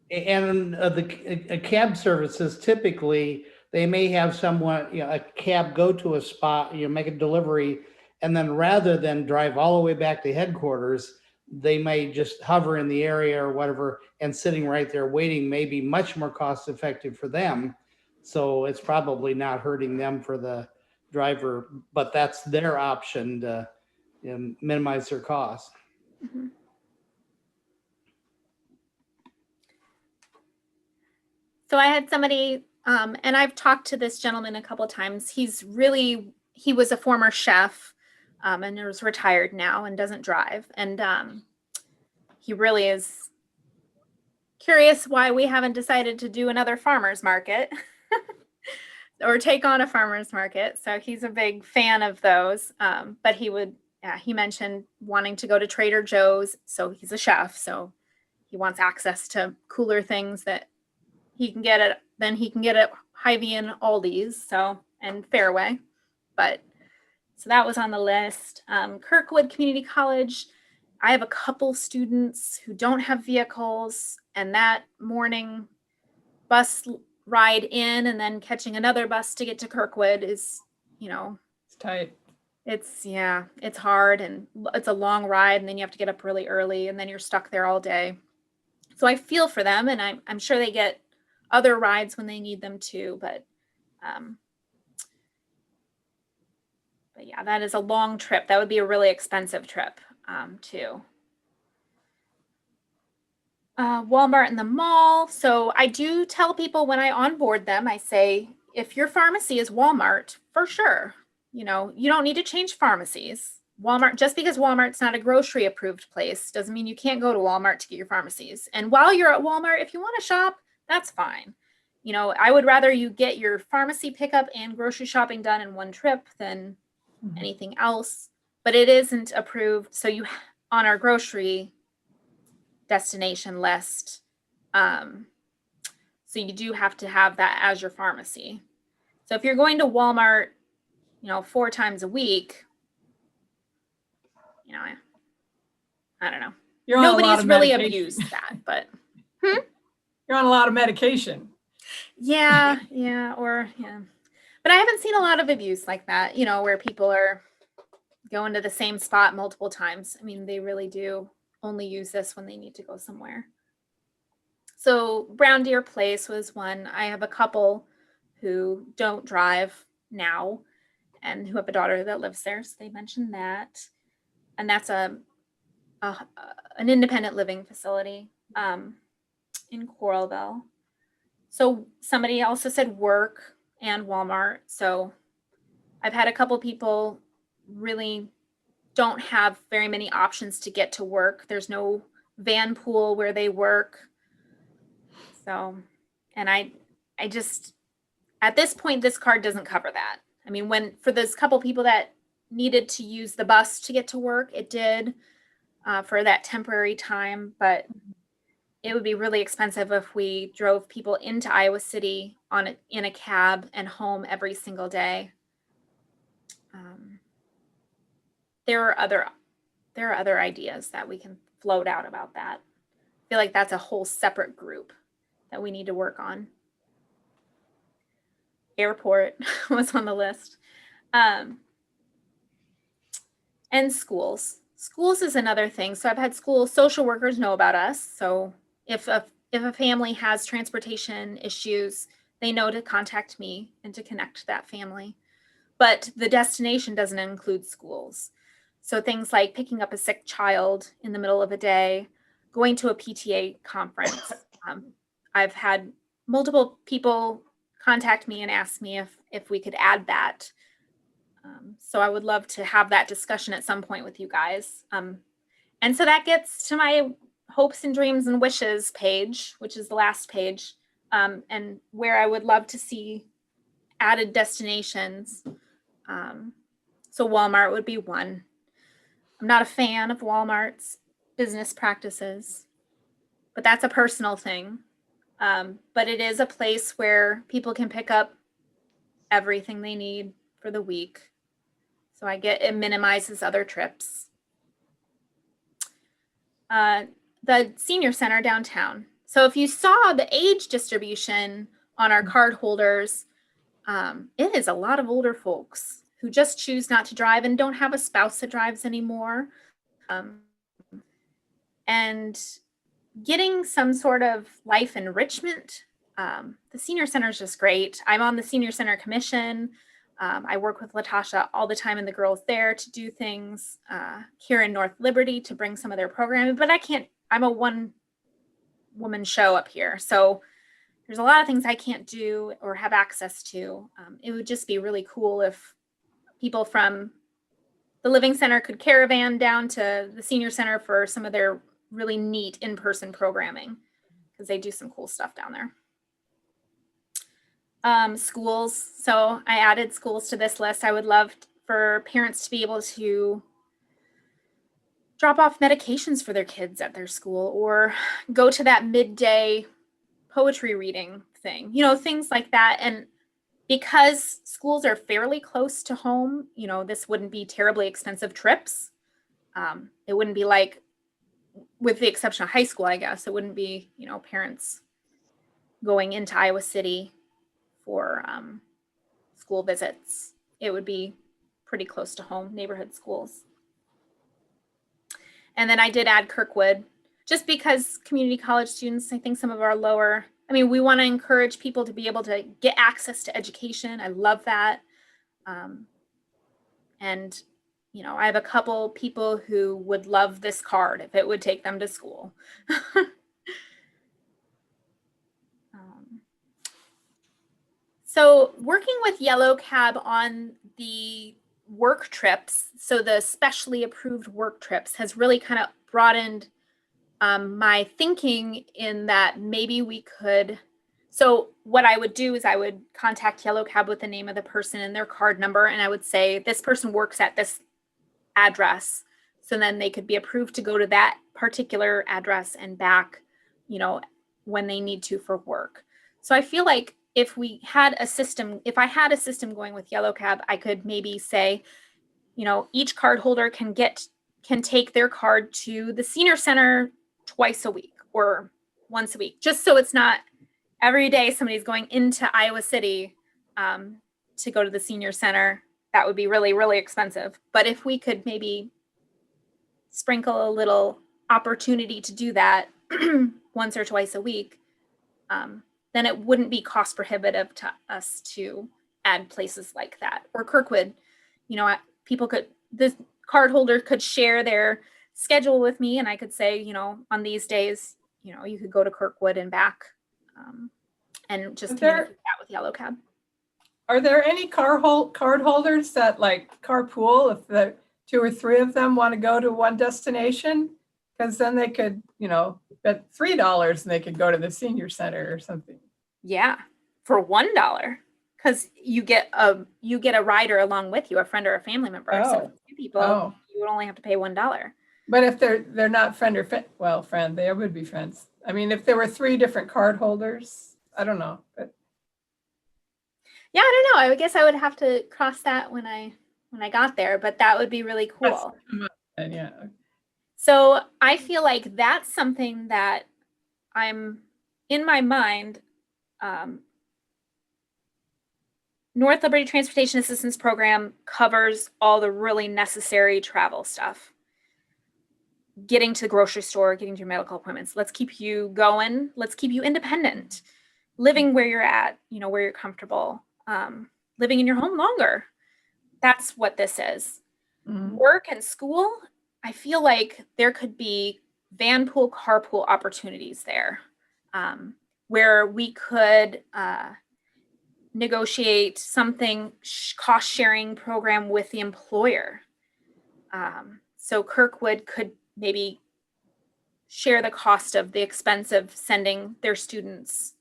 Speaker 3: And the cab services, typically, they may have someone, a cab go to a spot, make a delivery, and then rather than drive all the way back to headquarters, they may just hover in the area or whatever, and sitting right there waiting may be much more cost effective for them. So it's probably not hurting them for the driver, but that's their option to minimize their cost.
Speaker 7: Mm-hmm. So I had somebody, and I've talked to this gentleman a couple of times. He was a former chef and is retired now and doesn't drive. And he really is curious why we haven't decided to do another farmer's market or take on a farmer's market. So he's a big fan of those. But he mentioned wanting to go to Trader Joe's. So he's a chef. So he wants access to cooler things that he can get at Hy-Vee and Aldi's, and Fairway. But so that was on the list. Kirkwood Community College. I have a couple students who don't have vehicles, and that morning bus ride in and then catching another bus to get to Kirkwood is,
Speaker 5: It's tight.
Speaker 7: It's hard, and it's a long ride, and then you have to get up really early, and then you're stuck there all day. So I feel for them, and I'm sure they get other rides when they need them too, but yeah, that is a long trip. That would be a really expensive trip too. Walmart and the mall. So I do tell people when I onboard them, I say, if your pharmacy is Walmart, for sure, you don't need to change pharmacies. Walmart, just because Walmart's not a grocery approved place doesn't mean you can't go to Walmart to get your pharmacies. And while you're at Walmart, if you want to shop, that's fine. I would rather you get your pharmacy pickup and grocery shopping done in one trip than anything else, but it isn't approved. So on our grocery destination list, so you do have to have that as your pharmacy. So if you're going to Walmart, 4 times a week, I don't know. Nobody's really abused that, but
Speaker 5: you're on a lot of medication.
Speaker 7: Yeah. But I haven't seen a lot of abuse like that, where people are going to the same spot multiple times. I mean, they really do only use this when they need to go somewhere. So Brown Deer Place was one. I have a couple who don't drive now and who have a daughter that lives there. So they mentioned that. And that's an independent living facility in Coralville. So somebody also said work and Walmart. So I've had a couple people really don't have very many options to get to work. There's no van pool where they work. So, and I just, at this point, this card doesn't cover that. I mean, for those couple people that needed to use the bus to get to work, it did for that temporary time, but it would be really expensive if we drove people into Iowa City in a cab and home every single day. There are other ideas that we can float out about that. I feel like that's a whole separate group that we need to work on. Airport was on the list. And schools. Schools is another thing. So I've had social workers know about us. So if a family has transportation issues, they know to contact me and to connect that family. But the destination doesn't include schools. So things like picking up a sick child in the middle of a day, going to a PTA conference. I've had multiple people contact me and ask me if we could add that. So I would love to have that discussion at some point with you guys. And so that gets to my hopes and dreams and wishes page, which is the last page, and where I would love to see added destinations. So Walmart would be one. I'm not a fan of Walmart's business practices, but that's a personal thing. But it is a place where people can pick up everything they need for the week. So it minimizes other trips. The senior center downtown. So if you saw the age distribution on our card holders, it is a lot of older folks who just choose not to drive and don't have a spouse that drives anymore. And getting some sort of life enrichment. The senior center is just great. I'm on the senior center commission. I work with Latasha all the time and the girls there to do things here in North Liberty to bring some of their programming, but I'm a one woman show up here. So there's a lot of things I can't do or have access to. It would just be really cool if people from the Living Center could caravan down to the senior center for some of their really neat in-person programming, because they do some cool stuff down there. Schools. So I added schools to this list. I would love for parents to be able to drop off medications for their kids at their school, or go to that midday poetry reading thing, things like that. And because schools are fairly close to home, this wouldn't be terribly expensive trips. It wouldn't be like, with the exception of high school, I guess, it wouldn't be, parents going into Iowa City for school visits. It would be pretty close to home, neighborhood schools. And then I did add Kirkwood, just because community college students, I think some of our we want to encourage people to be able to get access to education. I love that. And, I have a couple people who would love this card if it would take them to school. So working with Yellow Cab on the work trips, so the specially approved work trips, has really kind of broadened my thinking in that maybe we could. So what I would do is I would contact Yellow Cab with the name of the person and their card number, and I would say, this person works at this address. So then they could be approved to go to that particular address and back, when they need to for work. So I feel like if I had a system going with Yellow Cab, I could maybe say, each card holder can take their card to the senior center twice a week or once a week, just so it's not every day somebody's going into Iowa City to go to the senior center. That would be really, really expensive. But if we could maybe sprinkle a little opportunity to do that once or twice a week, then it wouldn't be cost prohibitive to us to add places like that. Or Kirkwood, the card holder could share their schedule with me, and I could say, on these days, you could go to Kirkwood and back, and just communicate that with Yellow Cab.
Speaker 5: Are there any card holders that like carpool if the 2 or 3 of them want to go to one destination? Because then they could, bet $3 and they could go to the senior center or something.
Speaker 7: Yeah, for $1, because you get a rider along with you, a friend or a family member.
Speaker 5: Oh.
Speaker 7: So for 2 people, you would only have to pay $1.
Speaker 5: But if they're not friend, they would be friends. I mean, if there were 3 different card holders, I don't know. But
Speaker 7: Yeah, I don't know. I guess I would have to cross that when I got there, but that would be really cool.
Speaker 5: and yeah.
Speaker 7: So I feel like that's something that I'm in my mind. North Liberty Transportation Assistance Program covers all the really necessary travel stuff. Getting to the grocery store, getting to your medical appointments. Let's keep you going. Let's keep you independent. Living where you're at, where you're comfortable. Living in your home longer. That's what this is. Work and school, I feel like there could be van pool, carpool opportunities there, where we could negotiate something cost sharing program with the employer. So Kirkwood could maybe share the cost of the expense of sending their students,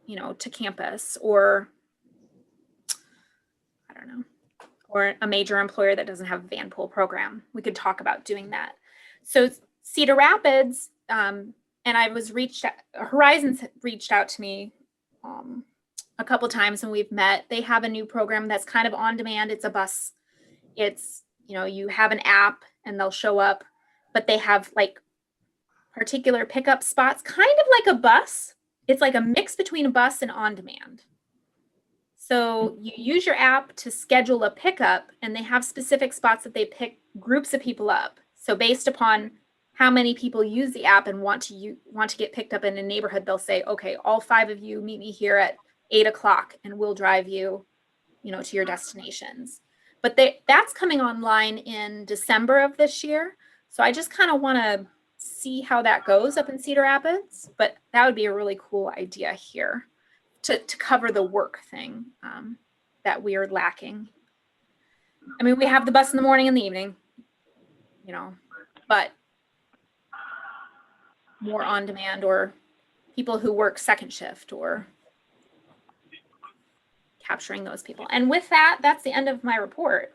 Speaker 7: to campus, or I don't know, or a major employer that doesn't have a van pool program. We could talk about doing that. So Cedar Rapids, and I was Horizons reached out to me a couple times and we've met. They have a new program that's kind of on demand. It's a bus. It's, you have an app and they'll show up, but they have like particular pickup spots, kind of like a bus. It's like a mix between a bus and on demand. So you use your app to schedule a pickup, and they have specific spots that they pick groups of people up. So based upon how many people use the app and want to get picked up in a neighborhood, they'll say, okay, all 5 of you meet me here at 8:00 and we'll drive you, to your destinations. But that's coming online in December of this year. So I just kind of want to see how that goes up in Cedar Rapids, but that would be a really cool idea here to cover the work thing that we are lacking. I mean, we have the bus in the morning and the evening, but more on demand, or people who work second shift, or capturing those people. And with that, that's the end of my report.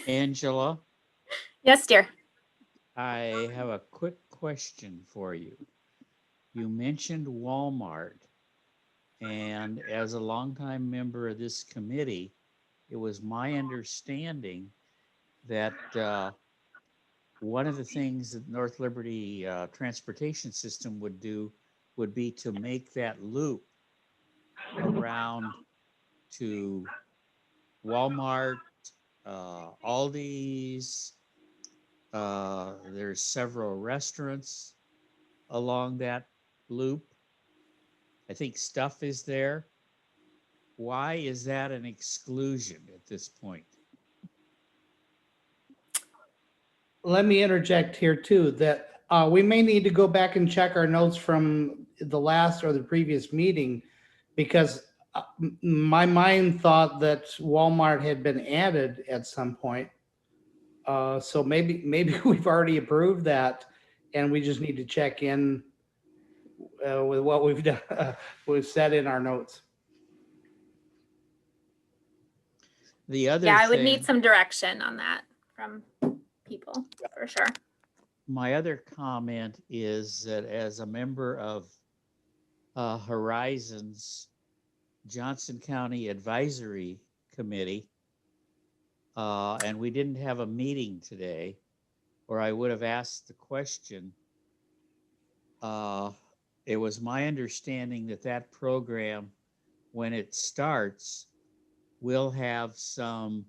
Speaker 8: Angela,
Speaker 7: Yes, dear.
Speaker 8: I have a quick question for you. You mentioned Walmart, and as a longtime member of this committee, it was my understanding that one of the things that North Liberty Transportation System would do would be to make that loop around to Walmart, Aldi's. There's several restaurants along that loop. I think Stuff is there. Why is that an exclusion at this point?
Speaker 3: Let me interject here too, that we may need to go back and check our notes from the last or the previous meeting, because my mind thought that Walmart had been added at some point. So maybe we've already approved that, and we just need to check in with what we've done, we've said in our notes.
Speaker 8: The other
Speaker 7: I would
Speaker 8: thing,
Speaker 7: need some direction on that from people for sure.
Speaker 8: my other comment is that as a member of Horizons Johnson County Advisory Committee, and we didn't have a meeting today, or I would have asked the question. It was my understanding that that program, when it starts, will have some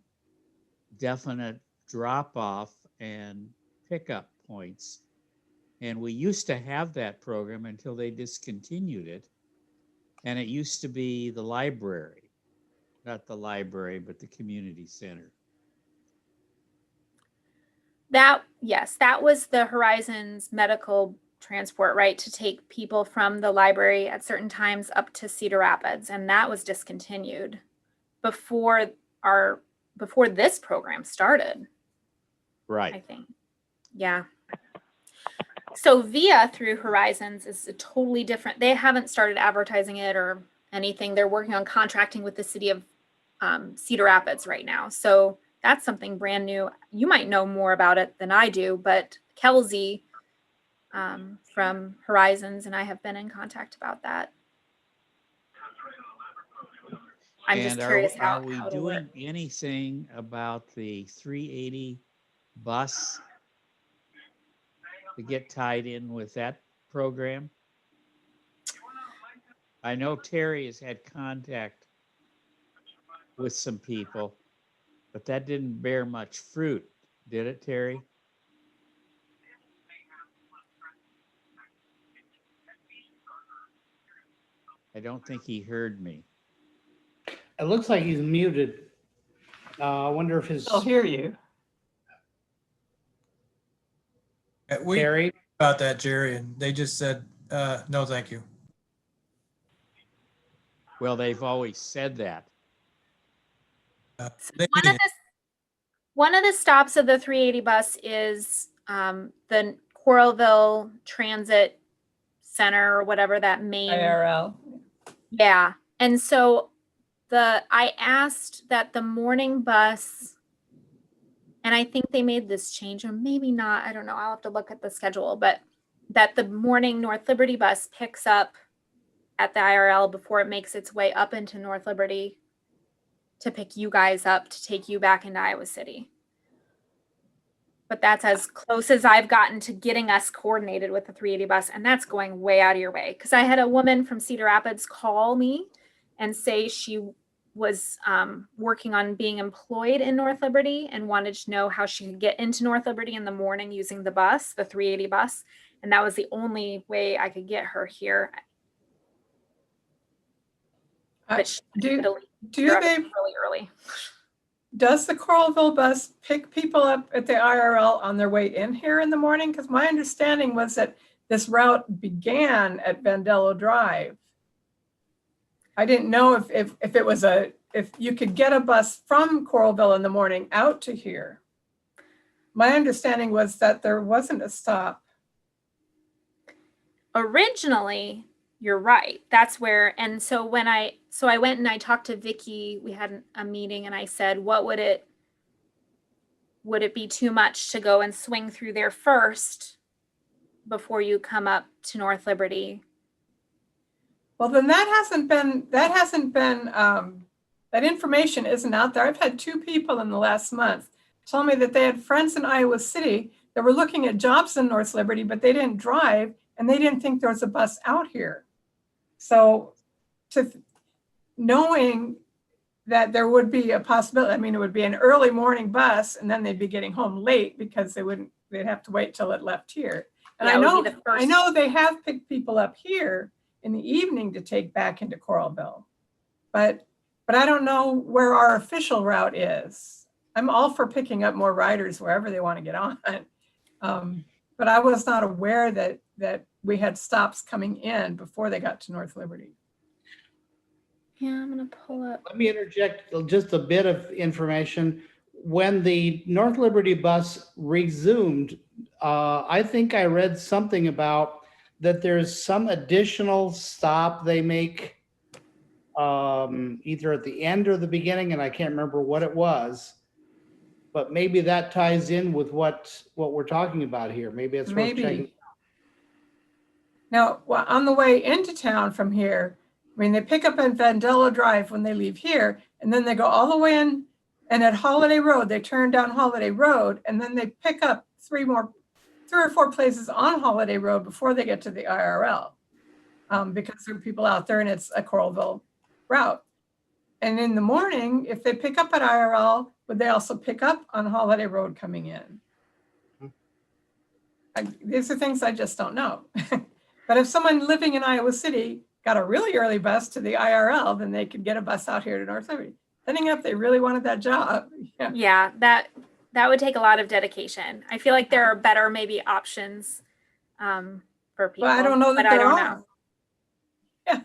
Speaker 8: definite drop-off and pickup points. And we used to have that program until they discontinued it. And it used to be the library, not the library, but the community center.
Speaker 7: Yes, that was the Horizons medical transport, right? To take people from the library at certain times up to Cedar Rapids. And that was discontinued before this program started.
Speaker 8: Right.
Speaker 7: I think. Yeah. So Via through Horizons is a totally different, they haven't started advertising it or anything. They're working on contracting with the city of Cedar Rapids right now. So that's something brand new. You might know more about it than I do, but Kelsey from Horizons, and I have been in contact about that. I'm just
Speaker 8: And
Speaker 7: curious
Speaker 8: are we
Speaker 7: how it'll work.
Speaker 8: doing anything about the 380 bus to get tied in with that program? I know Terry has had contact with some people, but that didn't bear much fruit, did it, Terry? I don't think he heard me.
Speaker 3: It looks like he's muted. I wonder if his
Speaker 5: I'll hear you.
Speaker 4: We
Speaker 3: Terry.
Speaker 4: about that, Jerry, and they just said, no, thank you.
Speaker 8: Well, they've always said that.
Speaker 4: They
Speaker 7: One
Speaker 4: mean
Speaker 7: of the One of the stops of the 380 bus is the Coralville Transit Center or whatever that main.
Speaker 5: IRL.
Speaker 7: Yeah. And so I asked that the morning bus, and I think they made this change, or maybe not. I don't know. I'll have to look at the schedule, but that the morning North Liberty bus picks up at the IRL before it makes its way up into North Liberty to pick you guys up to take you back into Iowa City. But that's as close as I've gotten to getting us coordinated with the 380 bus. And that's going way out of your way. Because I had a woman from Cedar Rapids call me and say she was working on being employed in North Liberty and wanted to know how she could get into North Liberty in the morning using the bus, the 380 bus. And that was the only way I could get her here. But she
Speaker 5: Do they,
Speaker 7: really early.
Speaker 5: does the Coralville bus pick people up at the IRL on their way in here in the morning? Because my understanding was that this route began at Vandello Drive. I didn't know if it was if you could get a bus from Coralville in the morning out to here. My understanding was that there wasn't a stop.
Speaker 7: Originally, you're right. That's where, and so when I went and I talked to Vicky, we had a meeting, and I said, what would it be too much to go and swing through there first before you come up to North Liberty?
Speaker 5: Well, then that information isn't out there. I've had 2 people in the last month tell me that they had friends in Iowa City that were looking at jobs in North Liberty, but they didn't drive and they didn't think there was a bus out here. So knowing that there would be a possibility, I mean, it would be an early morning bus and then they'd be getting home late because they'd have to wait till it left here. And
Speaker 7: Yeah,
Speaker 5: I know they have picked people up here in the evening to take back into Coralville, but I don't know where our official route is. I'm all for picking up more riders wherever they want to get on. But I was not aware that we had stops coming in before they got to North Liberty.
Speaker 7: Yeah, I'm going to pull up.
Speaker 3: Let me interject just a bit of information. When the North Liberty bus resumed, I think I read something about that there's some additional stop they make either at the end or the beginning, and I can't remember what it was. But maybe that ties in with what we're talking about here. Maybe it's worth checking.
Speaker 5: Now, on the way into town from here, I mean, they pick up in Vandello Drive when they leave here, and then they go all the way in, and at Holiday Road, they turn down Holiday Road, and then they pick up 3 or 4 places on Holiday Road before they get to the IRL, because there are people out there and it's a Coralville route. And in the morning, if they pick up at IRL, would they also pick up on Holiday Road coming in? These are things I just don't know. But if someone living in Iowa City got a really early bus to the IRL, then they could get a bus out here to North Liberty. Depending if they really wanted that job.
Speaker 7: Yeah, that would take a lot of dedication. I feel like there are better maybe options for people.
Speaker 5: Well, I don't know that there are. Yeah.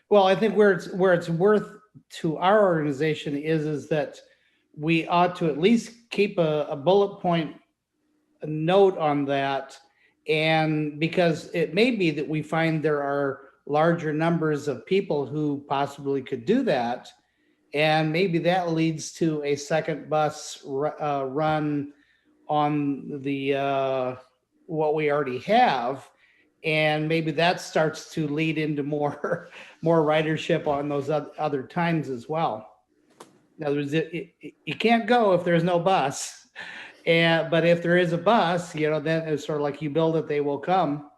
Speaker 3: Well, I think where it's worth to our organization is that we ought to at least keep a bullet point, a note on that. And because it may be that we find there are larger numbers of people who possibly could do that. And maybe that leads to a second bus run on the what we already have. And maybe that starts to lead into more ridership on those other times as well. In other words, you can't go if there's no bus. But if there is a bus, then it's sort of like you build it, they will come.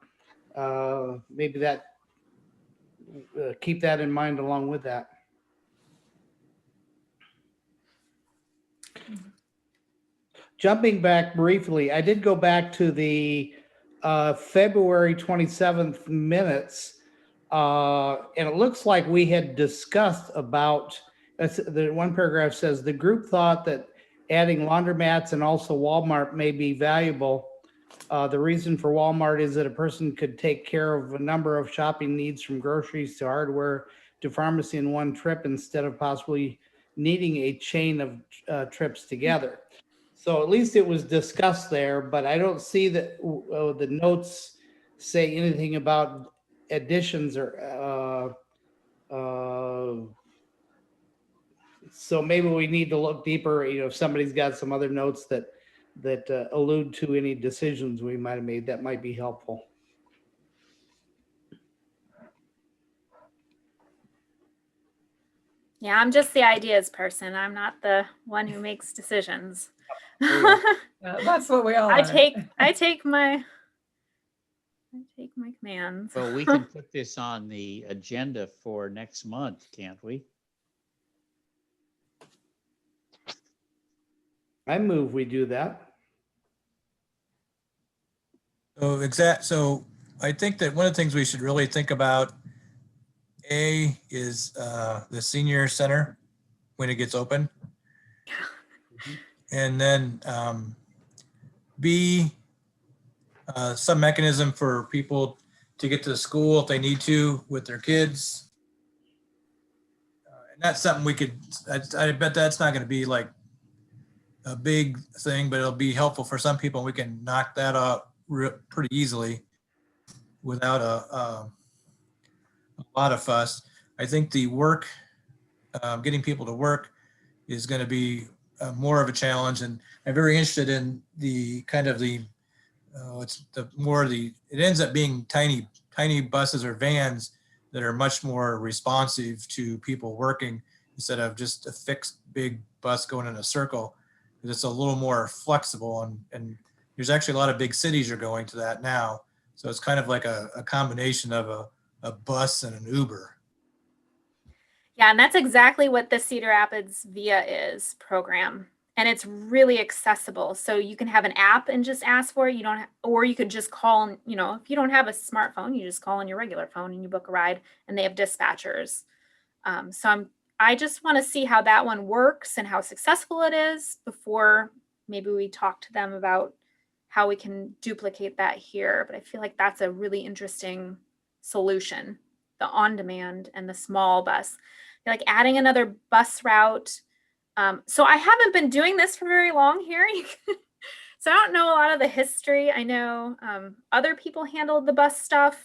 Speaker 3: Maybe that, keep that in mind along with that. Jumping back briefly, I did go back to the February 27th minutes, and it looks like we had discussed about, the one paragraph says, the group thought that adding laundromats and also Walmart may be valuable. The reason for Walmart is that a person could take care of a number of shopping needs, from groceries to hardware to pharmacy, in one trip, instead of possibly needing a chain of trips together. So at least it was discussed there, but I don't see that the notes say anything about additions or so maybe we need to look deeper. If somebody's got some other notes that allude to any decisions we might have made, that might be helpful.
Speaker 7: Yeah, I'm just the ideas person. I'm not the one who makes decisions.
Speaker 5: That's what we all are.
Speaker 7: I take my commands.
Speaker 8: Well, we can put this on the agenda for next month, can't we?
Speaker 3: I move we do that.
Speaker 4: So I think that one of the things we should really think about, A, is the senior center when it gets open. And then B, some mechanism for people to get to the school if they need to with their kids. And that's something we could, I bet that's not going to be like a big thing, but it'll be helpful for some people. We can knock that out pretty easily without a lot of fuss. I think the work, getting people to work is going to be more of a challenge, and I'm very interested in the kind of it ends up being tiny buses or vans that are much more responsive to people working, instead of just a fixed big bus going in a circle, because it's a little more flexible, and there's actually a lot of big cities are going to that now. So it's kind of like a combination of a bus and an Uber.
Speaker 7: Yeah, and that's exactly what the Cedar Rapids VIA is program. And it's really accessible. So you can have an app and just ask for it. Or you could just call, if you don't have a smartphone, you just call on your regular phone and you book a ride, and they have dispatchers. I just want to see how that one works and how successful it is before maybe we talk to them about how we can duplicate that here. But I feel like that's a really interesting solution, the on-demand and the small bus. Like adding another bus route. So I haven't been doing this for very long here. So I don't know a lot of the history. I know other people handled the bus stuff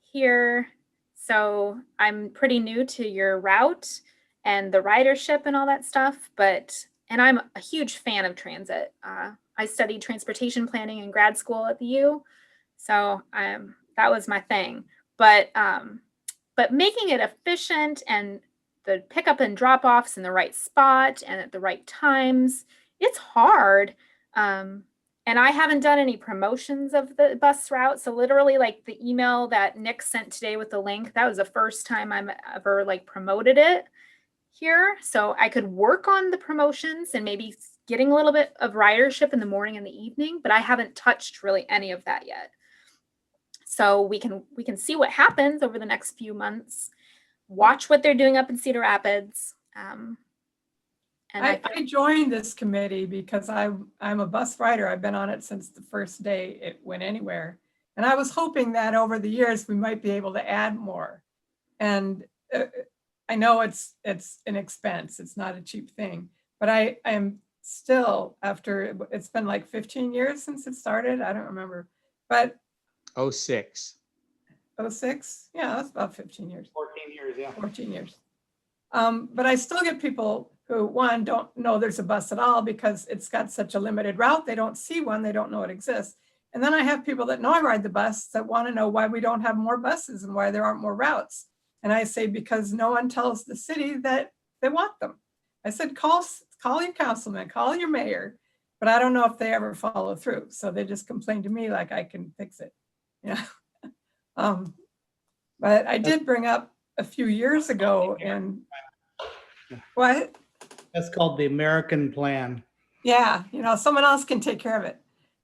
Speaker 7: here. So I'm pretty new to your route and the ridership and all that stuff, and I'm a huge fan of transit. I studied transportation planning in grad school at the U. So that was my thing, but making it efficient and the pickup and drop offs in the right spot and at the right times, it's hard. And I haven't done any promotions of the bus route. So literally, like the email that Nick sent today with the link, that was the first time I'm ever promoted it here. So I could work on the promotions and maybe getting a little bit of ridership in the morning and the evening, but I haven't touched really any of that yet. So we can see what happens over the next few months, watch what they're doing up in Cedar Rapids. And
Speaker 5: I joined this committee because I'm a bus rider. I've been on it since the first day it went anywhere. And I was hoping that over the years we might be able to add more. And I know it's an expense. It's not a cheap thing. But I am still, after, it's been like 15 years since it started. I don't remember. But
Speaker 8: 06.
Speaker 5: 06? Yeah, that's about 15 years.
Speaker 3: 14 years, yeah.
Speaker 5: 14 years. But I still get people who, one, don't know there's a bus at all because it's got such a limited route. They don't see one, they don't know it exists. And then I have people that know I ride the bus that want to know why we don't have more buses and why there aren't more routes. And I say, because no one tells the city that they want them. I said, call your councilman, call your mayor, but I don't know if they ever follow through. So they just complain to me like I can fix it. Yeah. But I did bring up a few years ago, and what?
Speaker 3: That's called the American plan.
Speaker 5: Yeah, someone else can take care of it.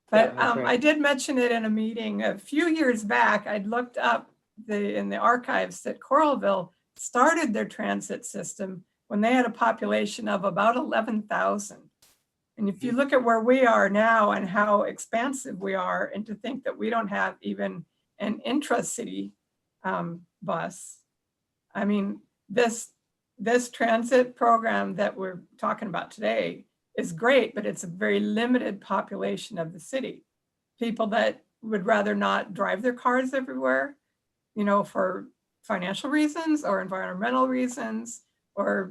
Speaker 5: But
Speaker 3: Yeah, that's right.
Speaker 5: I did mention it in a meeting a few years back. I'd looked up in the archives that Coralville started their transit system when they had a population of about 11,000. And if you look at where we are now and how expansive we are, and to think that we don't have even an intra-city bus, I mean, this transit program that we're talking about today is great, but it's a very limited population of the city. People that would rather not drive their cars everywhere, for financial reasons or environmental reasons or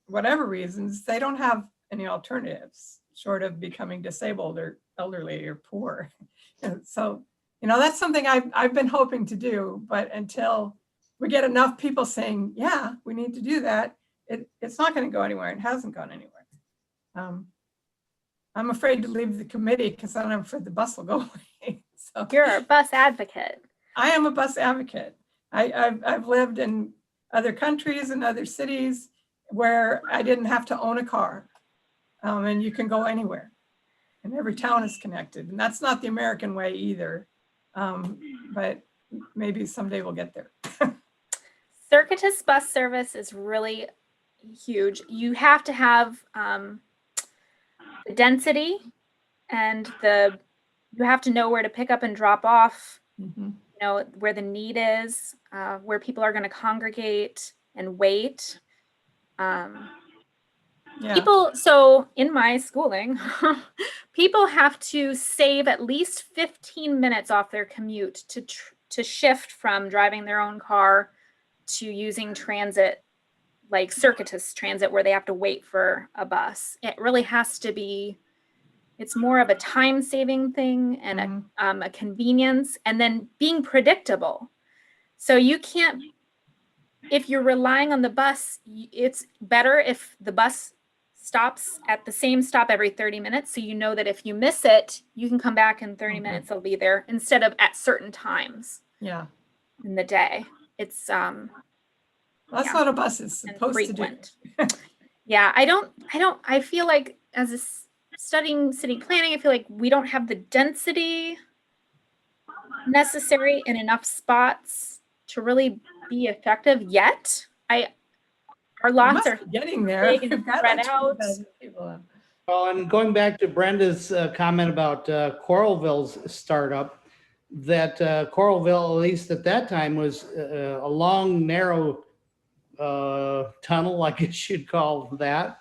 Speaker 5: whatever reasons, they don't have any alternatives short of becoming disabled or elderly or poor. And so, that's something I've been hoping to do, but until we get enough people saying, yeah, we need to do that, it's not going to go anywhere. It hasn't gone anywhere. I'm afraid to leave the committee because I'm afraid the bus will go away. So
Speaker 7: You're a bus advocate.
Speaker 5: I am a bus advocate. I've lived in other countries and other cities where I didn't have to own a car, and you can go anywhere, and every town is connected. And that's not the American way either, but maybe someday we'll get there.
Speaker 7: Circuitous bus service is really huge. You have to have the density and you have to know where to pick up and drop off, where the need is, where people are going to congregate and wait. So in my schooling, people have to save at least 15 minutes off their commute to shift from driving their own car to using transit, like circuitous transit, where they have to wait for a bus. It really has to be, it's more of a time-saving thing and a convenience, and then being predictable. So you can't, if you're relying on the bus, it's better if the bus stops at the same stop every 30 minutes. So you know that if you miss it, you can come back in 30 minutes, it'll be there, instead of at certain times in the day. It's
Speaker 5: that's what a bus is supposed to do.
Speaker 7: Yeah, I feel like studying city planning, I feel like we don't have the density necessary in enough spots to really be effective yet. Our lots are
Speaker 5: getting there.
Speaker 7: Big and spread out.
Speaker 3: Well, and going back to Brenda's comment about Coralville's startup, that Coralville, at least at that time, was a long, narrow tunnel, I guess you'd call that,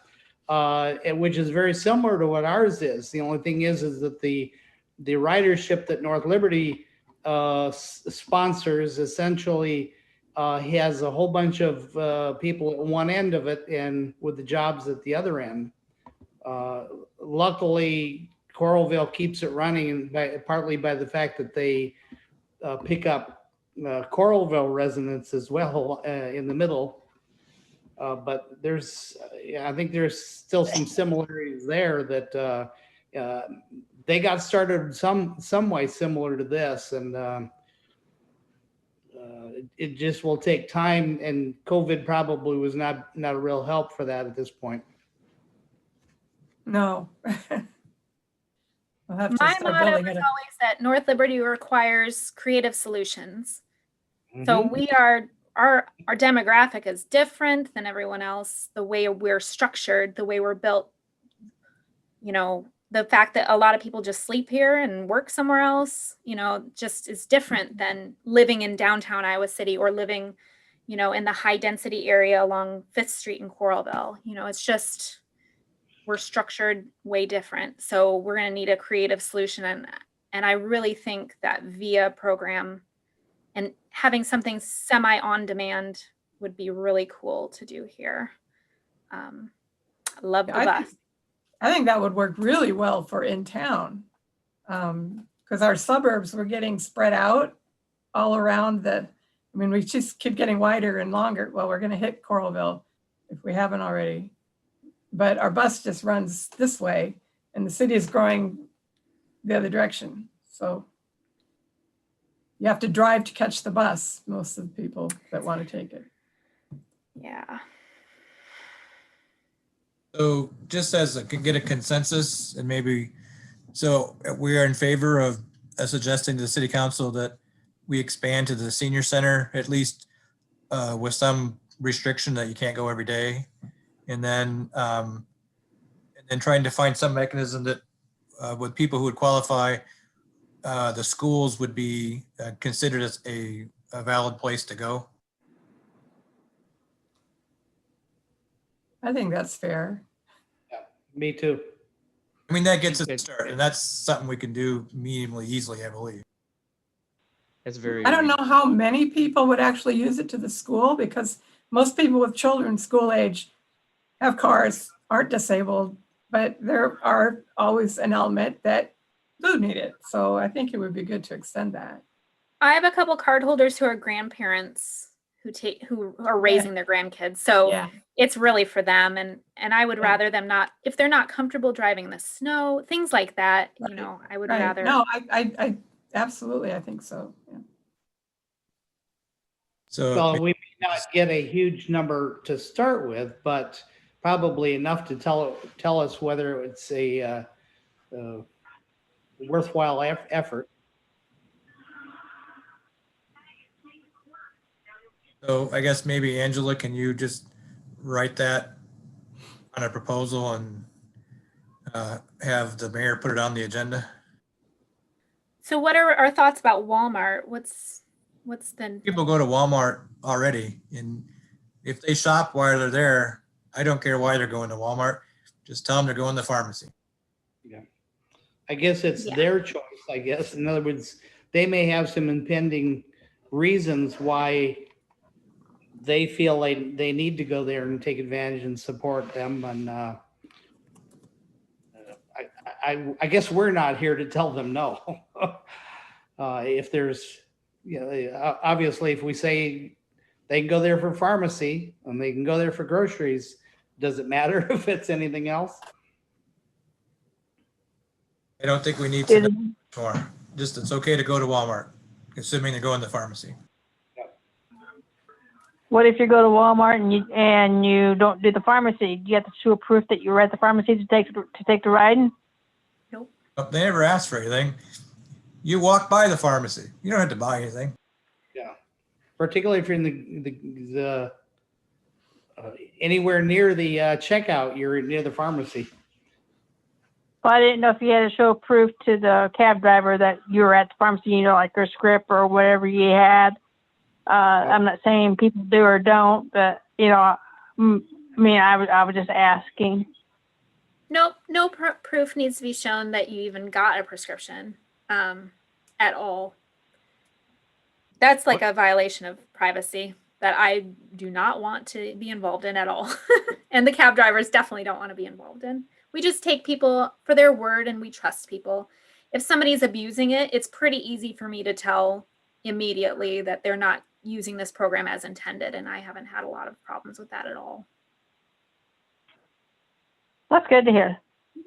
Speaker 3: which is very similar to what ours is. The only thing is that the ridership that North Liberty sponsors essentially has a whole bunch of people at one end of it and with the jobs at the other end. Luckily, Coralville keeps it running partly by the fact that they pick up Coralville residents as well in the middle. But I think there's still some similarities there that they got started some way similar to this, and it just will take time. And COVID probably was not a real help for that at this point.
Speaker 5: No.
Speaker 7: My motto is always that North Liberty requires creative solutions. So our demographic is different than everyone else. The way we're structured, the way we're built, the fact that a lot of people just sleep here and work somewhere else, just is different than living in downtown Iowa City or living, in the high density area along 5th Street in Coralville. It's just, we're structured way different. So we're going to need a creative solution. And I really think that VIA program and having something semi on demand would be really cool to do here. Love the
Speaker 5: I
Speaker 7: bus.
Speaker 5: think, I think that would work really well for in town. Because our suburbs were getting spread out all around we just keep getting wider and longer. Well, we're going to hit Coralville if we haven't already. But our bus just runs this way and the city is growing the other direction. So you have to drive to catch the bus, most of the people that want to take it.
Speaker 7: Yeah.
Speaker 4: So just as a, get a consensus and maybe, so we are in favor of suggesting to the city council that we expand to the senior center, at least with some restriction that you can't go every day. And then trying to find some mechanism that with people who would qualify, the schools would be considered as a valid place to go.
Speaker 5: I think that's fair.
Speaker 3: Me too.
Speaker 4: I mean, that gets us
Speaker 8: Okay.
Speaker 4: started, and that's something we can do mediumly easily, I believe.
Speaker 8: That's very.
Speaker 5: I don't know how many people would actually use it to the school because most people with children school age have cars, aren't disabled, but there are always an element that do need it. So I think it would be good to extend that.
Speaker 7: I have a couple card holders who are grandparents who are raising their grandkids. So
Speaker 5: Yeah.
Speaker 7: it's really for them. And I would
Speaker 5: Yeah.
Speaker 7: rather them not, if they're not comfortable driving in the snow, things like that,
Speaker 5: Right,
Speaker 7: I would
Speaker 5: Right.
Speaker 7: rather.
Speaker 5: No, I absolutely, I think so. Yeah.
Speaker 4: So
Speaker 3: Well, we may not get a huge number to start with, but probably enough to tell us whether it's a worthwhile effort.
Speaker 4: So I guess maybe Angela, can you just write that on a proposal and have the mayor put it on the agenda?
Speaker 7: So what are our thoughts about Walmart? What's the,
Speaker 4: People go to Walmart already, and if they shop while they're there, I don't care why they're going to Walmart. Just tell them they're going to the pharmacy.
Speaker 3: I guess it's
Speaker 7: Yeah.
Speaker 3: their choice, I guess. In other words, they may have some impending reasons why they feel they need to go there and take advantage and support them. And I guess we're not here to tell them no. If there's, obviously, if we say they can go there for pharmacy and they can go there for groceries, does it matter if it's anything else?
Speaker 4: I don't think we need to know more. Just it's okay to go to Walmart, assuming they're going to the pharmacy.
Speaker 2: What if you go to Walmart and you don't do the pharmacy? Do you have to show proof that you were at the pharmacy to take the ride?
Speaker 4: They never asked for anything. You walk by the pharmacy. You don't have to buy anything.
Speaker 3: Yeah, particularly if you're in the anywhere near the checkout, you're near the pharmacy.
Speaker 2: Well, I didn't know if you had to show proof to the cab driver that you were at the pharmacy, like your script or whatever you had. I'm not saying people do or don't, but I was just asking.
Speaker 7: no proof needs to be shown that you even got a prescription at all. That's like a violation of privacy that I do not want to be involved in at all. And the cab drivers definitely don't want to be involved in. We just take people for their word and we trust people. If somebody's abusing it, it's pretty easy for me to tell immediately that they're not using this program as intended. And I haven't had a lot of problems with that at all.
Speaker 2: That's good to hear.
Speaker 7: We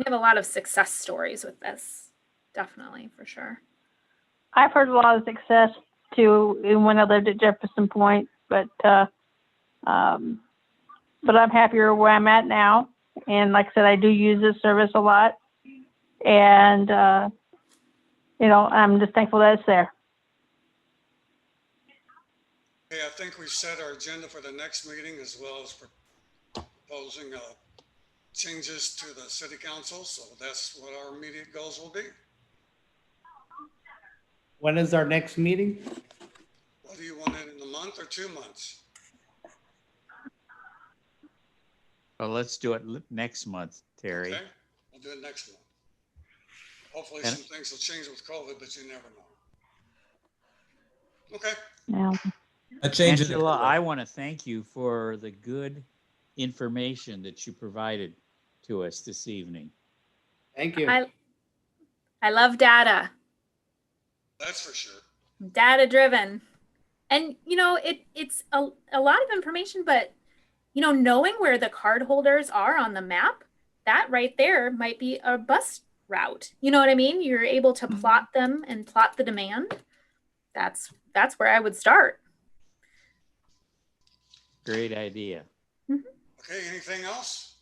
Speaker 7: have a lot of success stories with this. Definitely, for sure.
Speaker 2: I've heard a lot of success too when I lived at Jefferson Point, but I'm happier where I'm at now. And like I said, I do use this service a lot, and I'm just thankful that it's there.
Speaker 1: Okay, I think we set our agenda for the next meeting as well as proposing changes to the city council. So that's what our immediate goals will be.
Speaker 3: When is our next meeting?
Speaker 1: What do you want it in a month or 2 months?
Speaker 8: Well, let's do it next month, Terry.
Speaker 1: Okay, we'll do it next month. Hopefully
Speaker 8: And-
Speaker 1: some things will change with COVID, but you never know. Okay.
Speaker 2: Yeah.
Speaker 4: That changes.
Speaker 8: Angela, I want to thank you for the good information that you provided to us this evening.
Speaker 3: Thank you.
Speaker 7: I love data.
Speaker 1: That's for sure.
Speaker 7: Data driven. And you know, it's a lot of information, but you know, knowing where the card holders are on the map, that right there might be a bus route. You know what I mean? You're able to plot them and plot the demand. That's where I would start.
Speaker 8: Great idea.
Speaker 1: Okay, anything else?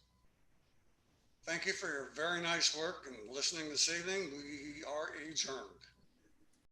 Speaker 1: Thank you for your very nice work and listening this evening. We are adjourned.